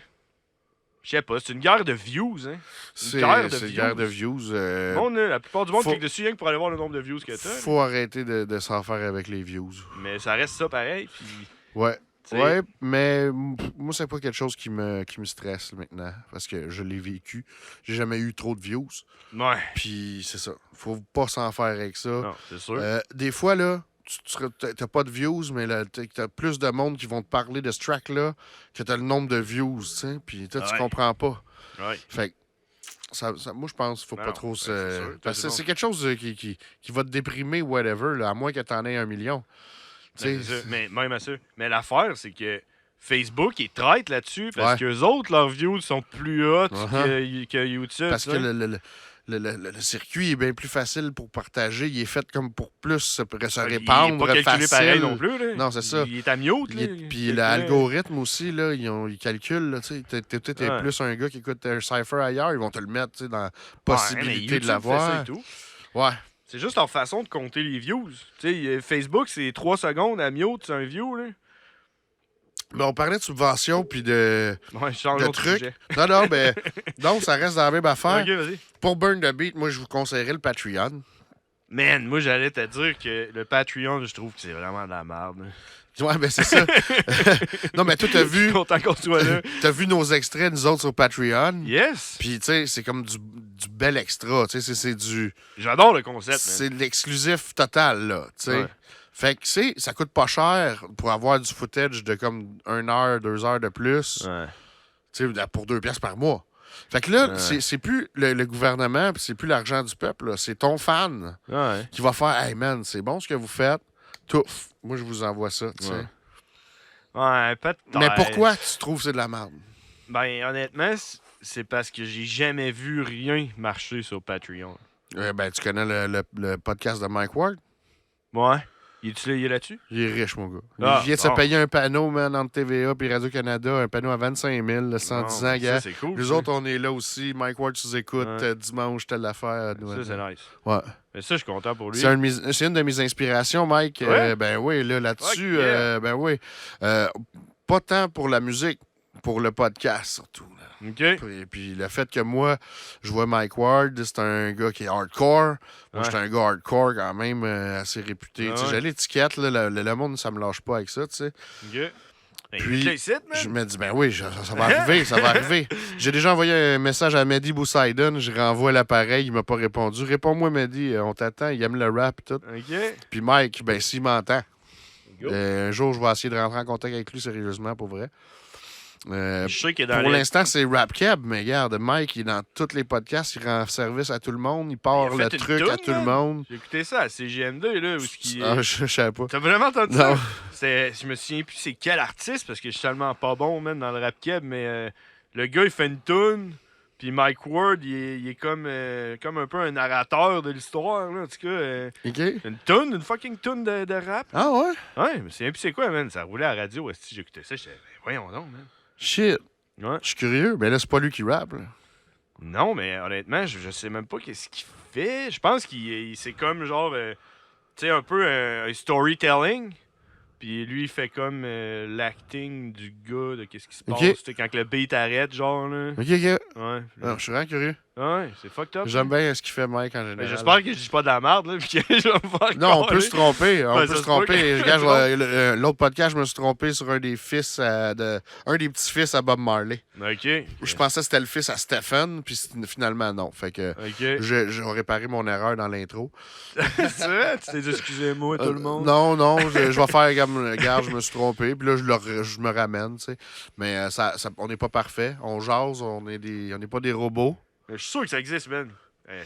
je sais pas, c'est une guerre de views, hein. C'est guerre de une views. guerre de views. Le monde, là, la plupart du monde faut- clique dessus rien que pour aller voir le nombre de views que t'as. là. Faut arrêter de s'en faire avec les views. Mais ça reste ça pareil. Puis, Ouais. tu sais, Ouais, mais moi, c'est pas quelque chose qui me stresse maintenant. Parce que je l'ai vécu. J'ai jamais eu trop de views. Ouais, Puis c'est ça. Faut pas s'en faire avec ça. non, c'est sûr. Des fois, là, t'as pas de views, mais là, t'as plus de monde qui vont te parler de ce track-là que t'as le nombre de views, tu sais. Puis toi, tu Ouais. comprends pas. Ouais. Fait que, moi, je pense qu'il faut Non, pas trop ben, se... c'est sûr, Parce que t'as c'est raison. quelque chose qui va te déprimer, whatever, là, à moins que t'en aies 1 million. Tu Ben, sais, c'est ça. Mais même à ça. Mais l'affaire, c'est que Facebook, ils traitent là-dessus parce Ouais. qu'eux autres, leurs views sont plus hauts Uh-huh. que YouTube. parce tu que sais. le circuit est bien plus facile pour partager. Il est fait comme pour plus se Il est répandre pas calculé facile. pareil non plus. Là. Non, c'est ça. Il est à mute. là. Puis l'algorithme aussi, là, ils calculent. Là, tu sais, t'es Ouais. plus un gars qui écoute un Cypher ailleurs, ils vont te le mettre tu sais, dans la Ouais, mais possibilité YouTube de fait ça l'avoir. et tout. Ouais. C'est juste leur façon de compter les views. Tu sais, Facebook, c'est 3 secondes à mute, c'est un view. Là. Mais on parlait de subventions puis de Ouais, je change de d'autre trucs. sujet. Non, ben, donc ça reste dans la même affaire. Ok, vas-y. Pour Burn the Beat, moi, je vous conseillerais le Patreon. Man, moi, j'allais te dire que le Patreon, je trouve que c'est vraiment de la merde. Ouais, ben c'est ça. Non, mais toi, Je suis content qu'on soit là. t'as vu nos extraits, nous autres, sur Patreon. Yes! Puis, tu sais, c'est comme du bel extra. Tu sais, c'est du... J'adore le concept, man. C'est de l'exclusif total, là, tu sais. Ouais. Fait que, ça coûte pas cher pour avoir du footage de comme 1 heure, 2 heures de plus, Ouais. tu sais, pour 2 piastres par mois. Fait que là, Ouais. c'est plus le gouvernement, puis c'est plus l'argent du peuple, là. C'est ton fan Ouais. qui va faire « Hey, man, c'est bon ce que vous faites. Touf, moi, je vous envoie ça, tu sais. Ouais. Ouais, peut-être. Mais pourquoi tu trouves que c'est de la merde? Ben, honnêtement, c'est parce que j'ai jamais vu rien marcher sur Patreon. Ben, tu connais le podcast de Mike Ward? Ouais. Il est là-dessus? Il est riche, mon gars. Ah, il vient de se bon. payer un panneau, man, entre TVA et Radio-Canada, un panneau à 25 000, là, 110 ans, Ça, gars. c'est cool. Nous ça. autres, on est là aussi. Mike Ward sous écoute, Ouais. dimanche, telle affaire. Ça, c'est nice. Ouais. Mais ça, je suis content pour lui. C'est une de mes inspirations, Mike. Ouais? Ben oui, là-dessus, Fuck yeah. ben oui. Pas tant pour la musique, pour le podcast, surtout. Là. OK. Puis le fait que moi, je vois Mike Ward, c'est un gars qui est hardcore. Moi, Ouais. je suis un gars hardcore quand même, assez réputé. Ah Tu sais, ouais. j'ai l'étiquette, là, le monde, ça me lâche pas avec ça, tu sais. OK. Ben, Puis, il ici, man. Je me dis, ben oui, ça va arriver, ça va arriver. J'ai déjà envoyé un message à Mehdi Boussaiden, je renvoie l'appareil, il m'a pas répondu. Réponds-moi, Mehdi, on t'attend, il aime le rap et tout. OK. Puis Mike, ben s'il m'entend, Go. un jour, je vais essayer de rentrer en contact avec lui sérieusement, pour vrai. Je sais qu'il est dans Pour les... l'instant, c'est Rap Cab, mais regarde, Mike, il est dans tous les podcasts, il rend service à tout le monde, il part Il a le fait une truc à toune, tout le man. monde. J'ai écouté ça à CGM2, là, où ce qui... Ah, je savais pas. T'as vraiment entendu Non. ça? Je me souviens plus c'est quel artiste, parce que je suis tellement pas bon, man, dans le rap keb, mais le gars, il fait une tune, puis Mike Ward, il est comme un peu un narrateur de l'histoire, là, en tout cas. OK? Une fucking tune de rap. Ah ouais? Ouais, mais c'est plus c'est quoi, man? Ça roulait à la radio, si j'écoutais ça, j'étais, voyons donc, man. Shit. Ouais. Je suis curieux. Ben là, c'est pas lui qui rappe, là. Non, mais honnêtement, je sais même pas qu'est-ce qu'il fait. Je pense qu'il c'est comme genre, tu sais, un peu un storytelling. Puis lui, il fait comme l'acting du gars de qu'est-ce qui se passe. Ok. Tu sais, quand le beat arrête, genre, là. OK, OK. Ouais. Alors, je suis vraiment curieux. Ouais, c'est fucked up. J'aime bien ce qu'il fait, Mike, en Mais général. j'espère que je dis pas de la merde, là, puis que je vais me faire Non, on peut caler. se tromper. On Ouais, peut ça se se peut tromper. que- Regarde, l'autre podcast, je me suis trompé sur un des fils un des petits-fils à Bob Marley. Ok. Je pensais que c'était le fils à Stephen, puis finalement, non. Fait que Ok. j'ai réparé mon erreur dans l'intro. C'est vrai? Tu t'es dit excusez-moi, tout le monde? Non, je vais faire comme, regarde, je me suis trompé, puis là, je me ramène, tu sais. Mais on n'est pas parfait. On jase, on n'est pas des robots. Je suis sûr que ça existe, man.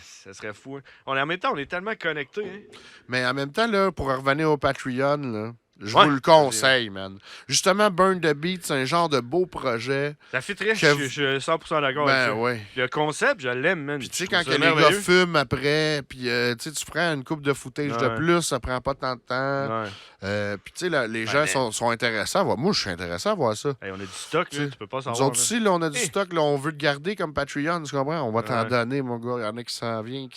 Ça serait fou. Hein. En même temps, on est tellement connectés. Hein. Mais en même temps, là, pour revenir au Patreon, là, je Ouais. vous le conseille, man. Justement, Burn the Beat, c'est un genre de beau projet. Ça fait très, Que- je suis 100% d'accord Ben avec ça. ouais. Le concept, je l'aime, man. Puis tu sais, Je quand trouve que ça les gars merveilleux. fument après, puis tu sais, tu prends une coupe de footage de Ouais. plus, ça prend pas tant de temps. Ouais. Puis tu sais, là, les gens mais- sont intéressés à voir. Moi, je suis intéressé à voir ça. Hey, on a du stock, là, T'sais, tu peux pas Nous savoir. autres aussi, là, on a du Hey. stock, là, on veut le garder comme Patreon, tu comprends? On va t'en Ouais. donner, mon gars. Il y en a qui s'en vient.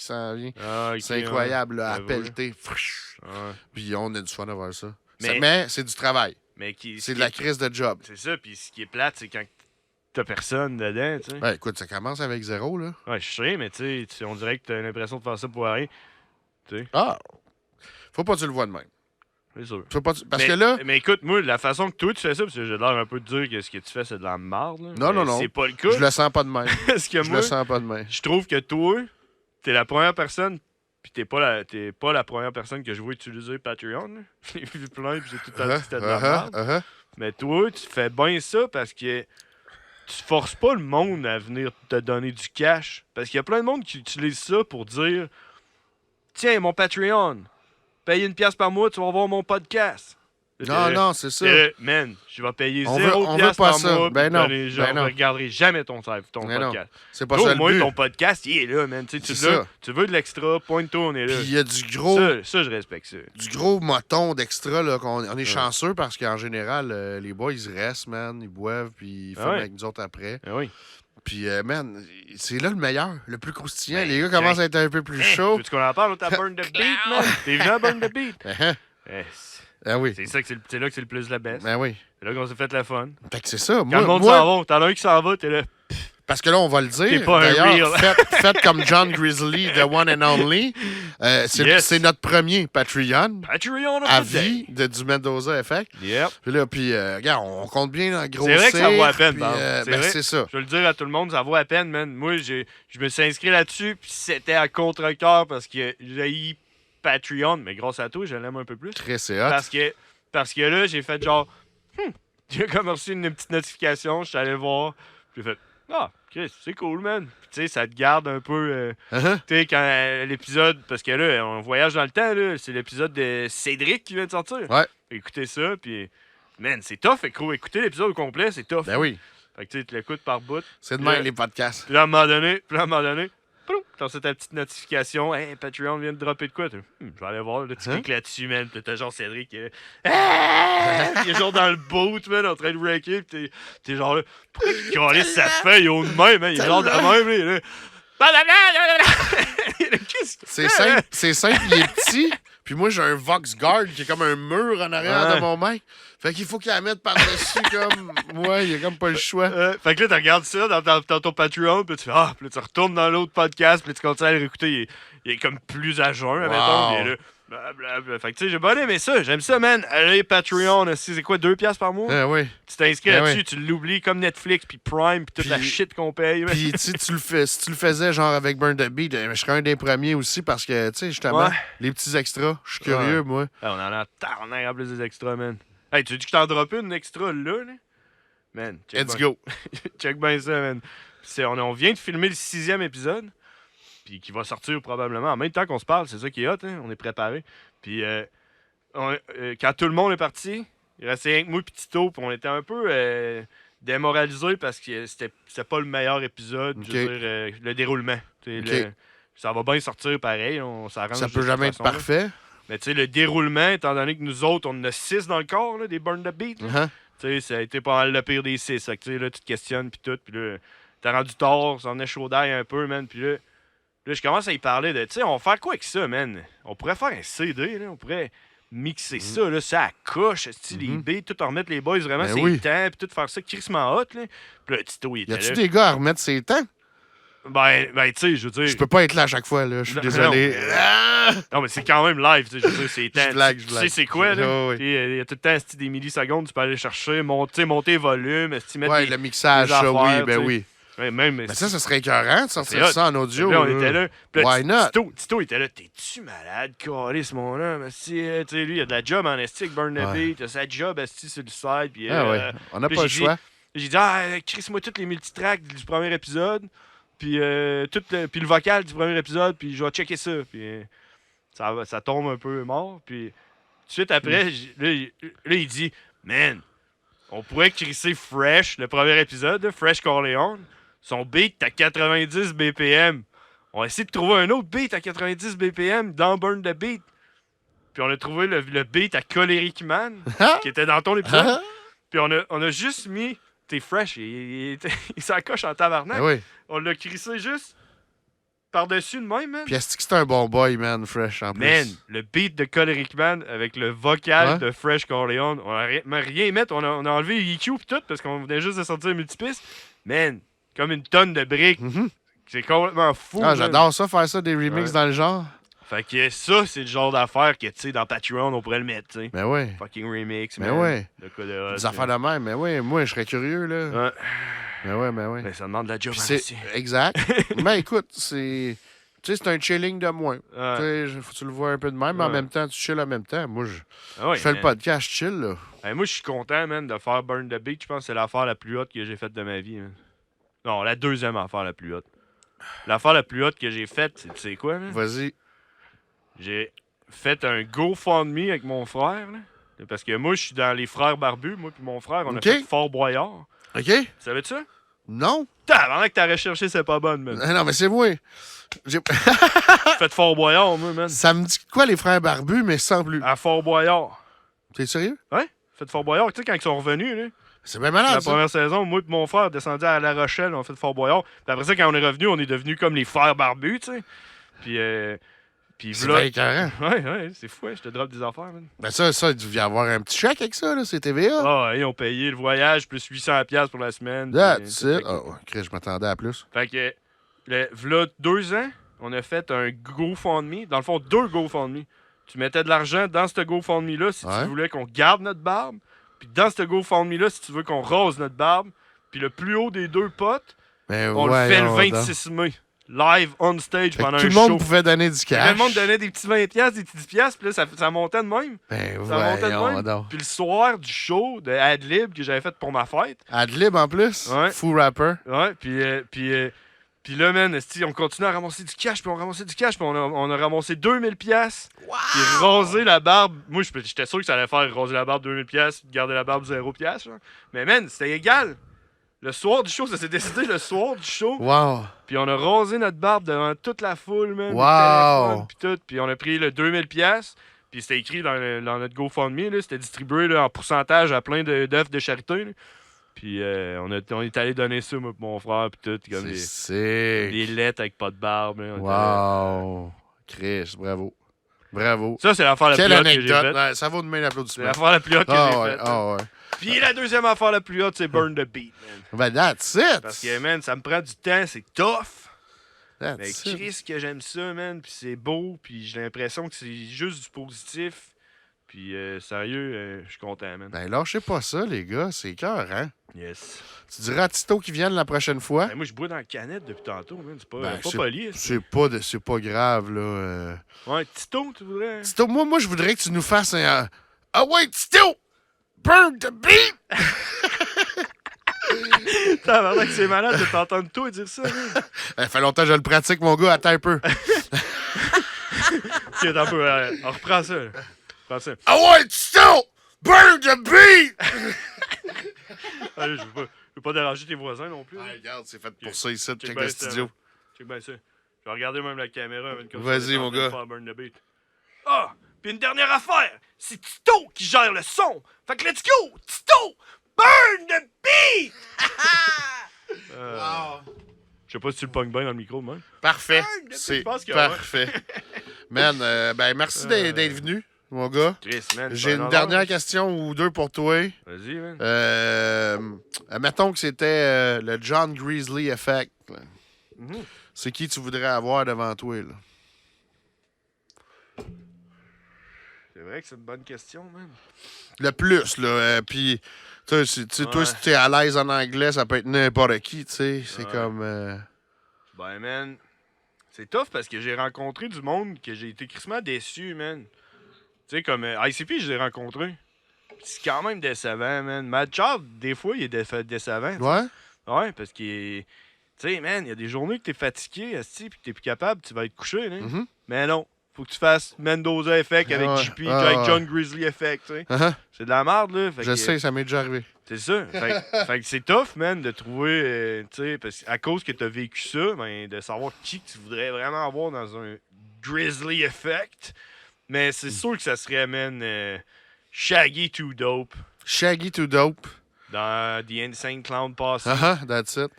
C'est incroyable, là, à J'avoue, pelleter. Frisch. Ouais. Puis on a du fun à voir ça. Mais- Mais c'est du travail. Mais C'est de la crise de job. C'est ça, puis ce qui est plate, c'est quand t'as personne dedans, tu sais. Ouais, écoute, ça commence avec 0, là. Ouais, je sais, mais tu sais, on dirait que t'as l'impression de faire ça pour rien. Ah! Faut pas que tu le vois de même. C'est sûr. Faut pas que tu- Parce mais, que là... Mais écoute, moi, la façon que toi tu fais ça, parce que j'ai l'air un peu de dire que ce que tu fais, c'est de la merde. Là, Non, mais non. C'est pas le cas. Je le sens pas de même. Parce que Je moi, le sens pas de même. je trouve que toi, t'es la première personne, puis t'es pas la première personne que je vois utiliser Patreon. là. J'ai vu plein, puis j'ai tout le temps dit que c'était de la merde. Mais toi, tu fais bien ça parce que tu forces pas le monde à venir te donner du cash. Parce qu'il y a plein de monde qui utilise ça pour dire tiens, mon Patreon, paye 1$ par mois, tu vas voir mon podcast. Non, non, c'est ça. Man, je vais payer On veut 0$ pas par ça. mois. Ben puis non, je ben non. regarderai jamais ton Ben non. podcast. C'est pas Toi, ça au le moins, but. ton podcast, il est là, man. Tu sais, C'est ça. tu veux de l'extra, pointe-toi, on est là. Puis il y a du gros... Ça, je respecte ça. Du gros moton d'extra, là, on est chanceux parce qu'en général, les boys, ils restent, man, ils boivent, puis ils fument ouais. avec nous autres après. Ah oui. Puis, man, c'est là le meilleur, le plus croustillant. Ben, les gars commencent à être un peu plus chauds. Veux-tu qu'on en parle, t'as Burn the Beat, man? T'es venu à Burn the Beat? Ah oui, C'est là que c'est le plus la baisse. ben oui. C'est là qu'on s'est fait le fun. Fait que c'est ça. Quand le monde s'en va, t'en as un qui s'en va, t'es là. Parce que là, on va le T'es dire. pas un D'ailleurs, real. faites comme John Grizzly, The One and Only. Yes. C'est notre premier Patreon Patreon à of the day. vie du Mendoza Effect. Yep. Puis regarde, on compte bien dans gros. C'est vrai que ça vaut la peine, par exemple. C'est vrai. C'est ça. Je veux le dire à tout le monde, ça vaut la peine, man. Moi, je me suis inscrit là-dessus, puis c'était à contre-cœur parce que j'ai eu Patreon, mais grâce à toi, je l'aime un peu plus. Très c'est hot. Parce que là, j'ai fait genre, j'ai comme reçu une petite notification, je suis allé voir, puis j'ai fait, ah, Chris, c'est cool, man. Puis, tu sais, ça te garde un peu, Uh-huh. tu sais, quand l'épisode, parce que là, on voyage dans le temps, là, c'est l'épisode de Cédric qui vient de sortir. Ouais. Écoutez ça, puis, man, c'est tough, écouter l'épisode au complet, c'est tough. Ben oui. Fait que tu sais, tu l'écoutes par bout. C'est de Puis là- même, les podcasts. Puis là, à un moment donné, poum, t'as ta petite notification. Hey, Patreon vient de dropper de quoi? Je vais aller voir. Là, tu cliques là-dessus, man. Puis t'as genre Cédric qui est il est genre dans le boat, man, en train de wrecker. Puis t'es genre là, pourquoi il calisse sa feuille au de même, man? Il est genre de même, là. Il est là. Qu'est-ce qu'il C'est fait, hein? simple, il est petit. Puis moi, j'ai un Vox Guard qui est comme un mur en arrière Ouais. de mon mic. Fait qu'il faut qu'il la mette par-dessus comme... Ouais, il y a comme pas le choix. Fait que là, tu regardes ça dans ton Patreon, puis tu fais ah, puis là, tu retournes dans l'autre podcast, puis là, tu continues à le réécouter. Il est comme plus à jeun, admettons. Puis il est là, blablabla. Fait que tu sais, j'ai bien aimé ça. J'aime ça, man. Allez, Patreon, c'est quoi, 2$ par mois? Ah oui. Tu t'inscris Ah là-dessus, ouais. tu l'oublies comme Netflix, puis Prime, puis toute la Puis- shit qu'on paye. man. Puis si tu le faisais genre avec Burn the Beat, je serais un des premiers aussi parce que, tu sais, justement, Ouais. les petits extras, je suis curieux, moi. Ah, on en a tarnaire en plus des extras, man. Hey, tu veux que je t'en droppe une extra là? Man, check Let's bien. go. Check bien ça, man. On vient de filmer le 6e épisode, puis qui va sortir probablement en même temps qu'on se parle. C'est ça qui est hot, hein? On est préparé. Puis quand tout le monde est parti, il restait rien que moi et Tito, puis on était un peu démoralisés parce que c'était pas le meilleur épisode, Ok. je veux dire, le déroulement. Tu sais, Ok. ça va bien sortir pareil, on s'arrange. Ça de peut cette jamais être façon-là. parfait. Mais tu sais, le déroulement, étant donné que nous autres, on en a 6 dans le corps, là, des Burn the Beat, là. Uh-huh. Tu sais, ça a été pas mal le pire des 6. Fait que, tu sais, là, tu te questionnes, puis tout. Puis là, t'as rendu tard, ça en est chaud d'ail un peu, man. Puis là, je commence à y parler de, tu sais, on va faire quoi avec ça, man? On pourrait faire un CD, là. On pourrait mixer ça, là, ça coche, style les beats, tout en remettre les boys vraiment, Ben c'est oui. le temps, puis tout faire ça crissement hot, là. Puis là, Tito, il Y était a-tu là. des gars à remettre ses temps? Ben, tu sais, je veux dire. Je peux pas être là à chaque fois, là. Je suis Non, désolé. non. Ah! Non, mais c'est quand même live, tu sais, je veux dire, c'est temps. blague, Tu je sais blague. c'est quoi, là? Oh, oui. Puis, il y a tout le temps des millisecondes, tu peux aller chercher, monter volume, mettre Ouais, des, le mixage, des ça, affaires, oui, ben tu sais. oui. Même, Mais ça serait écœurant de sortir c'est hot. ça en audio. Puis là, on était là. Puis là, Why not? Tito était là. T'es-tu malade, Carlis, mon homme? Tu sais, lui, il a de la job en estique, Burn the Beat. Il a sa job esti sur le side. Puis, Ah ouais. On n'a puis pas le j'ai choix. J'ai dit, crisse-moi tous les multitracks du premier épisode. Puis, puis le vocal du premier épisode. Puis je vais checker ça. Puis ça tombe un peu mort. Puis tout de suite après, là, il dit, man, on pourrait crisser Fresh, le premier épisode, là, Fresh Corleone. Son beat à 90 BPM. On a essayé de trouver un autre beat à 90 BPM dans Burn the Beat. Puis on a trouvé le beat à Choleric Man, qui était dans ton épisode. Puis on a juste mis... T'es Fresh, il s'accroche en tabarnak. Ben oui. On l'a crissé juste par-dessus de même, man. Puis est-ce que c'est un bon boy, man, Fresh, en plus? Man, le beat de Choleric Man avec le vocal de Fresh Corleone, on a rien mettre. On a enlevé EQ pis tout parce qu'on venait juste de sortir le multipiste. Man, comme une tonne de briques. C'est complètement fou. Ah, man. j'adore ça, faire ça, des remixes dans le genre. Fait que ça, c'est le genre d'affaire que, tu sais, dans Patreon, on pourrait le mettre, tu sais. Ben oui. Fucking remix, Ben man. ouais. De quoi de Des affaires de même, mais oui, moi, je serais curieux, là. Ouais. Ben oui. Ben, ça demande de la job, Puis hein, c'est aussi. exact. Mais écoute, c'est... Tu sais, c'est un chilling de moins. Ouais. Tu sais, faut que tu le vois un peu de même, mais en même temps, tu chill en même temps. Moi, Ah ouais, je fais le man. podcast, je chill, là. Hey, moi, je suis content, man, de faire Burn the Beat. Je pense que c'est l'affaire la plus haute que j'ai faite de ma vie. Man. Non, la deuxième affaire la plus haute. L'affaire la plus haute que j'ai faite, tu sais quoi, man? Vas-y. J'ai fait un GoFundMe avec mon frère, là. Parce que moi, je suis dans les frères barbus. Moi puis mon frère, on Ok. a fait Fort Boyard. OK? Tu savais-tu ça? Non? Avant que t'as recherché, c'est pas bonne, man. Non, mais c'est moi. J'ai fait Fort Boyard, moi, man. Ça me dit quoi, les frères barbus, mais sans plus. À Fort Boyard. T'es sérieux? Ouais? Fait Fort Boyard. Tu sais, quand ils sont revenus, là. C'est bien La malade, ça. première saison, moi et mon frère descendu à La Rochelle, on a fait Fort Boyard. Puis après ça, quand on est revenu, on est devenus comme les frères barbus, tu sais. Puis C'est là. bien écœurant. Ouais, c'est fou, je te drop des affaires, man. Ben ça, il devait y avoir un petit chèque avec ça, là, c'est TVA. Ah, ils ont payé le voyage plus 800$ pour la semaine. That's puis, it. Oh, Chris, je m'attendais à plus. Fait que, v'là 2 ans, on a fait un GoFundMe. Dans le fond, 2 GoFundMe. Tu mettais de l'argent dans ce GoFundMe-là si Ouais. tu voulais qu'on garde notre barbe. Puis dans ce GoFundMe-là, si tu veux qu'on rase notre barbe. Puis le plus haut des 2 potes, Ben, on le fait le voyons 26 mai. Live on stage donc. Fait pendant que tout un le monde show. pouvait donner du Tout cash. le monde donnait des petits 20$, des petits 10$, puis là, ça montait de même. Ben, Ça montait de voyons même. donc. Puis le soir du show de Adlib que j'avais fait pour ma fête, Adlib en plus. Ouais. Fou rapper. ouais, puis là, man, on continue à ramasser du cash, puis on ramassait du cash, puis on a ramassé 2000$. Puis raser la barbe, moi, j'étais sûr que ça allait faire raser la barbe 2000$, garder la barbe 0$. Là. Mais man, c'était égal. Le soir du show, ça s'est décidé le soir du show. Wow. Puis on a rasé notre barbe devant toute la foule, man. Wow. Le téléphone, puis tout. Puis on a pris le 2000$. Puis c'était écrit dans notre GoFundMe, là. C'était distribué là, en pourcentage à plein d'œuvres de charité. Là. Puis on est allé donner ça, moi, pour mon frère, puis tout. Comme C'est des sick. lettres avec pas de barbe. Là. Wow. Chris, bravo. Bravo. Ça, c'est l'affaire la Quelle plus haute que j'ai anecdote. faite. Ouais, ça vaut de main C'est l'applaudissement. l'affaire la plus haute que Ah j'ai ouais, faite. ah ouais. Puis la deuxième affaire la plus haute, c'est Burn the Beat, man. Ben, that's it. Parce que, man, ça me prend du temps, c'est tough. Mais That's it. Chris, que j'aime ça, man. Puis c'est beau, puis j'ai l'impression que c'est juste du positif. Puis sérieux, je suis content, man. Ben, lâchez pas ça, les gars. C'est cœur, hein? Yes. Tu diras à Tito qu'il vienne la prochaine fois. Ben, moi, je bois dans la canette depuis tantôt, man. C'est pas, Ben, pas poli. C'est pas grave, là. Ouais, Tito, tu voudrais? Tito, moi, je voudrais que tu nous fasses un... Ah ouais, Tito! Burn the beat! T'as c'est malade de t'entendre toi dire ça, man. Ça fait longtemps que je le pratique, mon gars. Attends un peu. Ok, attends un peu, on reprend ça. Là. Reprends ça. Ah ouais, Tito! Burn the beat! Allez, je veux pas déranger tes voisins non plus. Ah, là. regarde, c'est fait pour ça ici, Check check bien le ça, studio. man. Check bien ça. Je vais regarder même la caméra. Vas-y, mon gars. Faire Burn the Beat. Ah! Puis une dernière affaire! C'est Tito qui gère le son! Fait que let's go! Tito! Burn the beat! Je sais pas si tu le pognes bien dans le micro, man. Parfait. Burn the beat. C'est Je pense que parfait. Man, ben merci d'être venu, mon gars. Chris, man. J'ai une dernière question ou deux pour toi. Vas-y, man. Admettons que c'était le John Grizzly Effect. Là. Mhm. C'est qui tu voudrais avoir devant toi, là? vrai que c'est une bonne question, man. Le plus, là. Puis, toi, si t'es à l'aise en anglais, ça peut être n'importe qui, tu sais. C'est comme... Ben, man, c'est tough parce que j'ai rencontré du monde que j'ai été crissement déçu, man. Tu sais, comme ICP, je l'ai rencontré. C'est quand même décevant, man. Mad Child, des fois, il est décevant. Ouais? Ouais, parce qu'il est... Tu sais, man, il y a des journées que t'es fatigué, asti, pis que t'es plus capable, tu vas être couché, là. Mm-hmm. Mais non, faut que tu fasses Mendoza Effect avec JP, avec John Grizzly Effect, tu sais. Uh-huh. C'est de la merde, là. Fait Je sais, ça m'est déjà arrivé. C'est ça. Fait que c'est tough, man, de trouver, tu sais, parce qu'à cause que t'as vécu ça, ben, de savoir qui que tu voudrais vraiment avoir dans un Grizzly Effect. Mais c'est sûr que ça serait, man, Shaggy Too Dope. Shaggy Too Dope. Dans The Insane Clown passé. That's it.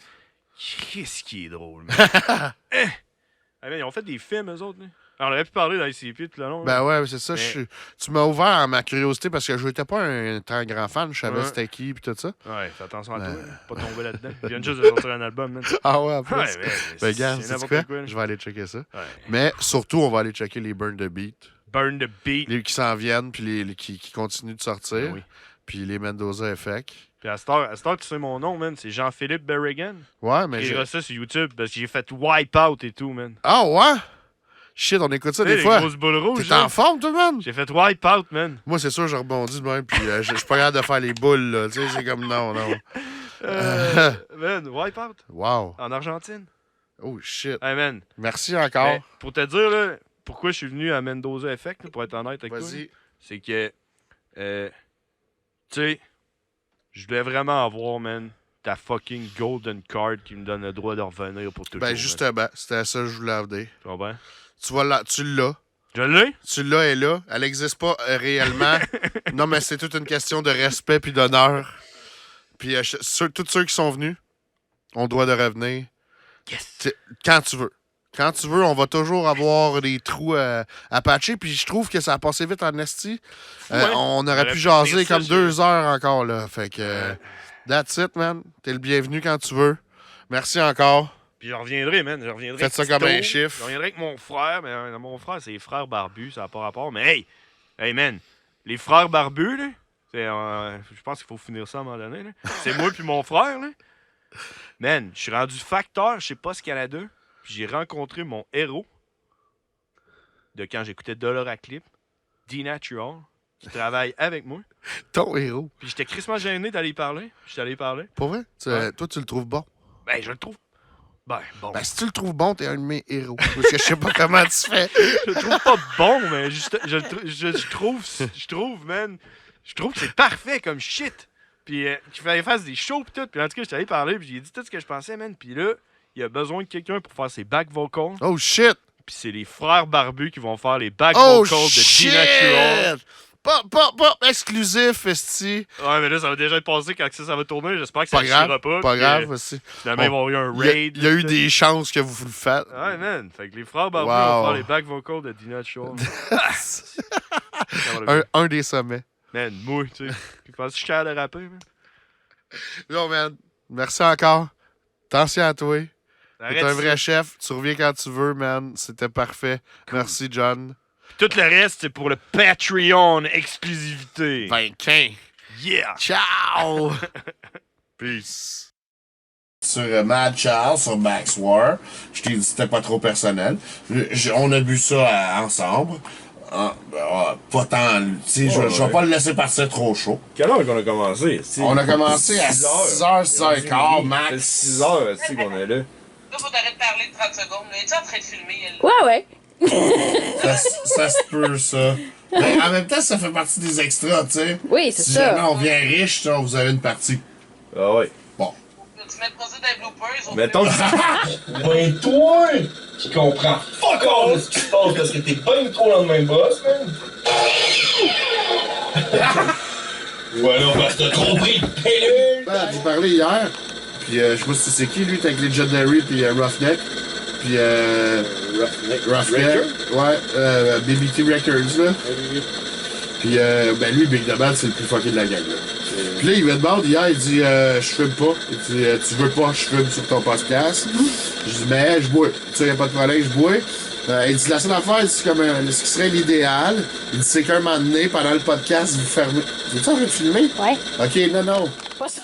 Qu'est-ce qui est drôle, man. Ah, man, ils ont fait des films, eux autres, là. Alors, on aurait pu parler d'ICP tout le long. Ben ouais, c'est ça. Mais... Tu m'as ouvert ma curiosité parce que je n'étais pas un très grand fan. Je savais c'était qui et tout ça. Ouais, fais attention à toi. Pas tomber là-dedans. Ils viennent juste de sortir un album, man. Ah ouais, en plus. Ouais, ben, regarde, c'est quoi? Je vais aller checker ça. Ouais. Mais surtout, on va aller checker les Burn the Beat. Burn the Beat. Les qui s'en viennent, puis les qui continuent de sortir. Ben oui. Puis les Mendoza Effect. Puis à cette heure, tu sais mon nom, man. C'est Jean-Philippe Berrigan. Ouais, mais j'ai ça sur YouTube parce que j'ai fait Wipeout et tout, man. Ah ouais? Shit, on écoute ça des fois. Grosses boules rouges. T'es en forme, tout le monde? J'ai fait Wipeout, man. Moi, c'est sûr, je rebondis de même, puis je suis pas capable de faire les boules, là. Tu sais, c'est comme non. Man, Wipeout. Wow. En Argentine. Oh, shit. Hey, man. Merci encore. Mais, pour te dire, là, pourquoi je suis venu à Mendoza Effect, là, pour être honnête avec toi. Vas-y. C'est que, tu sais, je voulais vraiment avoir, man, ta fucking golden card qui me donne le droit de revenir pour toujours. Ben, justement, c'était ça que je voulais amener. Tu comprends? Tu l'as. Je l'ai? Tu l'as, elle est là. Elle n'existe pas réellement. Non, mais c'est toute une question de respect puis d'honneur. Puis tous ceux qui sont venus ont le droit de revenir. Yes! Quand tu veux. Quand tu veux, on va toujours avoir des trous à patcher. Puis je trouve que ça a passé vite en esti. On aurait pu jaser comme 2 heures encore, là. Fait que, that's it, man. T'es le bienvenu quand tu veux. Merci encore. Puis je reviendrai, man. Je reviendrai. Faites ça comme un chiffre. Je reviendrai avec mon frère. Mais mon frère, c'est les frères barbus. Ça n'a pas rapport. Mais hey, man. Les frères barbus, là. Je pense qu'il faut finir ça à un moment donné, là. C'est moi puis mon frère, là. Man, je suis rendu facteur chez Post Canada. Puis j'ai rencontré mon héros de quand j'écoutais Dollar à Clip, D-Natural, qui travaille avec moi. Ton héros. Puis j'étais crissement gêné d'aller y parler. J'étais allé y parler. Pour vrai? Toi, tu le trouves bon? Ben, je le trouve. Ben, bon. Ben, si tu le trouves bon, t'es un de mes héros. Parce que je sais pas comment tu fais. Je le trouve pas bon, mais je trouve, man, je trouve que c'est parfait comme shit. Puis qu'il fallait faire des shows pis tout. Puis en tout cas, j'étais allé parler, puis j'ai dit tout ce que je pensais, man. Puis là, il a besoin de quelqu'un pour faire ses back vocals. Oh shit! Puis c'est les frères barbus qui vont faire les back vocals de D-Natural. Pas exclusif, esti. Ouais, mais là, ça va déjà être passé quand ça va tourner. J'espère que ça ne sera pas. Pas grave, aussi. Finalement, ils vont avoir eu un raid. Il y a eu des chances que vous le faites. Ouais, man. Fait que les frères barbus vont faire les back vocals de D-Natural. un des sommets. Man, moi, tu sais. Puis penses que je suis capable de rapper, man? Non, man. Merci encore. Attention à toi. T'es un vrai chef. Tu reviens quand tu veux, man. C'était parfait. Cool. Merci, John. Puis tout le reste, c'est pour le Patreon exclusivité. 25. Yeah! Ciao! Peace. Sur Mad Charles, sur Max War. Je t'ai dit que c'était pas trop personnel. On a bu ça ensemble. Pas tant. Je vais pas le laisser partir trop chaud. Quelle heure qu'on a commencé? On a commencé à 6h, 6h15, max. C'est 6h qu'on est là. Là, faut t'arrêter de parler de 30 secondes. Es-tu en train de filmer, elle? Ouais. Ça se peut, ça. Mais en même temps, ça fait partie des extras, tu sais. Oui, c'est ça. Si jamais on vient riche, vous avez une partie. Ah ouais. Bon. Tu mettras ça dans les bloopers. Mettons que ben toi, qui comprends fuck all de ce qui se passe parce que t'es pas trop dans le même boss, man. Ou alors parce que t'as trop pris de pilule. Ben, j'ai parlé hier. Puis je sais pas si c'est qui, lui, t'es avec Legendary puis Roughneck. Puis Roughneck. Ouais, BBT Records, là. Puis ben lui, Big the Bad, c'est le plus fucké de la gang, là. Puis là, il me demande hier, il dit je fume pas. Il dit tu veux pas, je fume sur ton podcast. Je dis mais je bois. Tu sais, y'a pas de problème, je bois. Il dit la seule affaire, c'est comme ce qui serait l'idéal. Il dit c'est qu'un moment donné, pendant le podcast, vous fermez. Vous êtes en train de filmer? Ouais. Ok, non. Pas ça.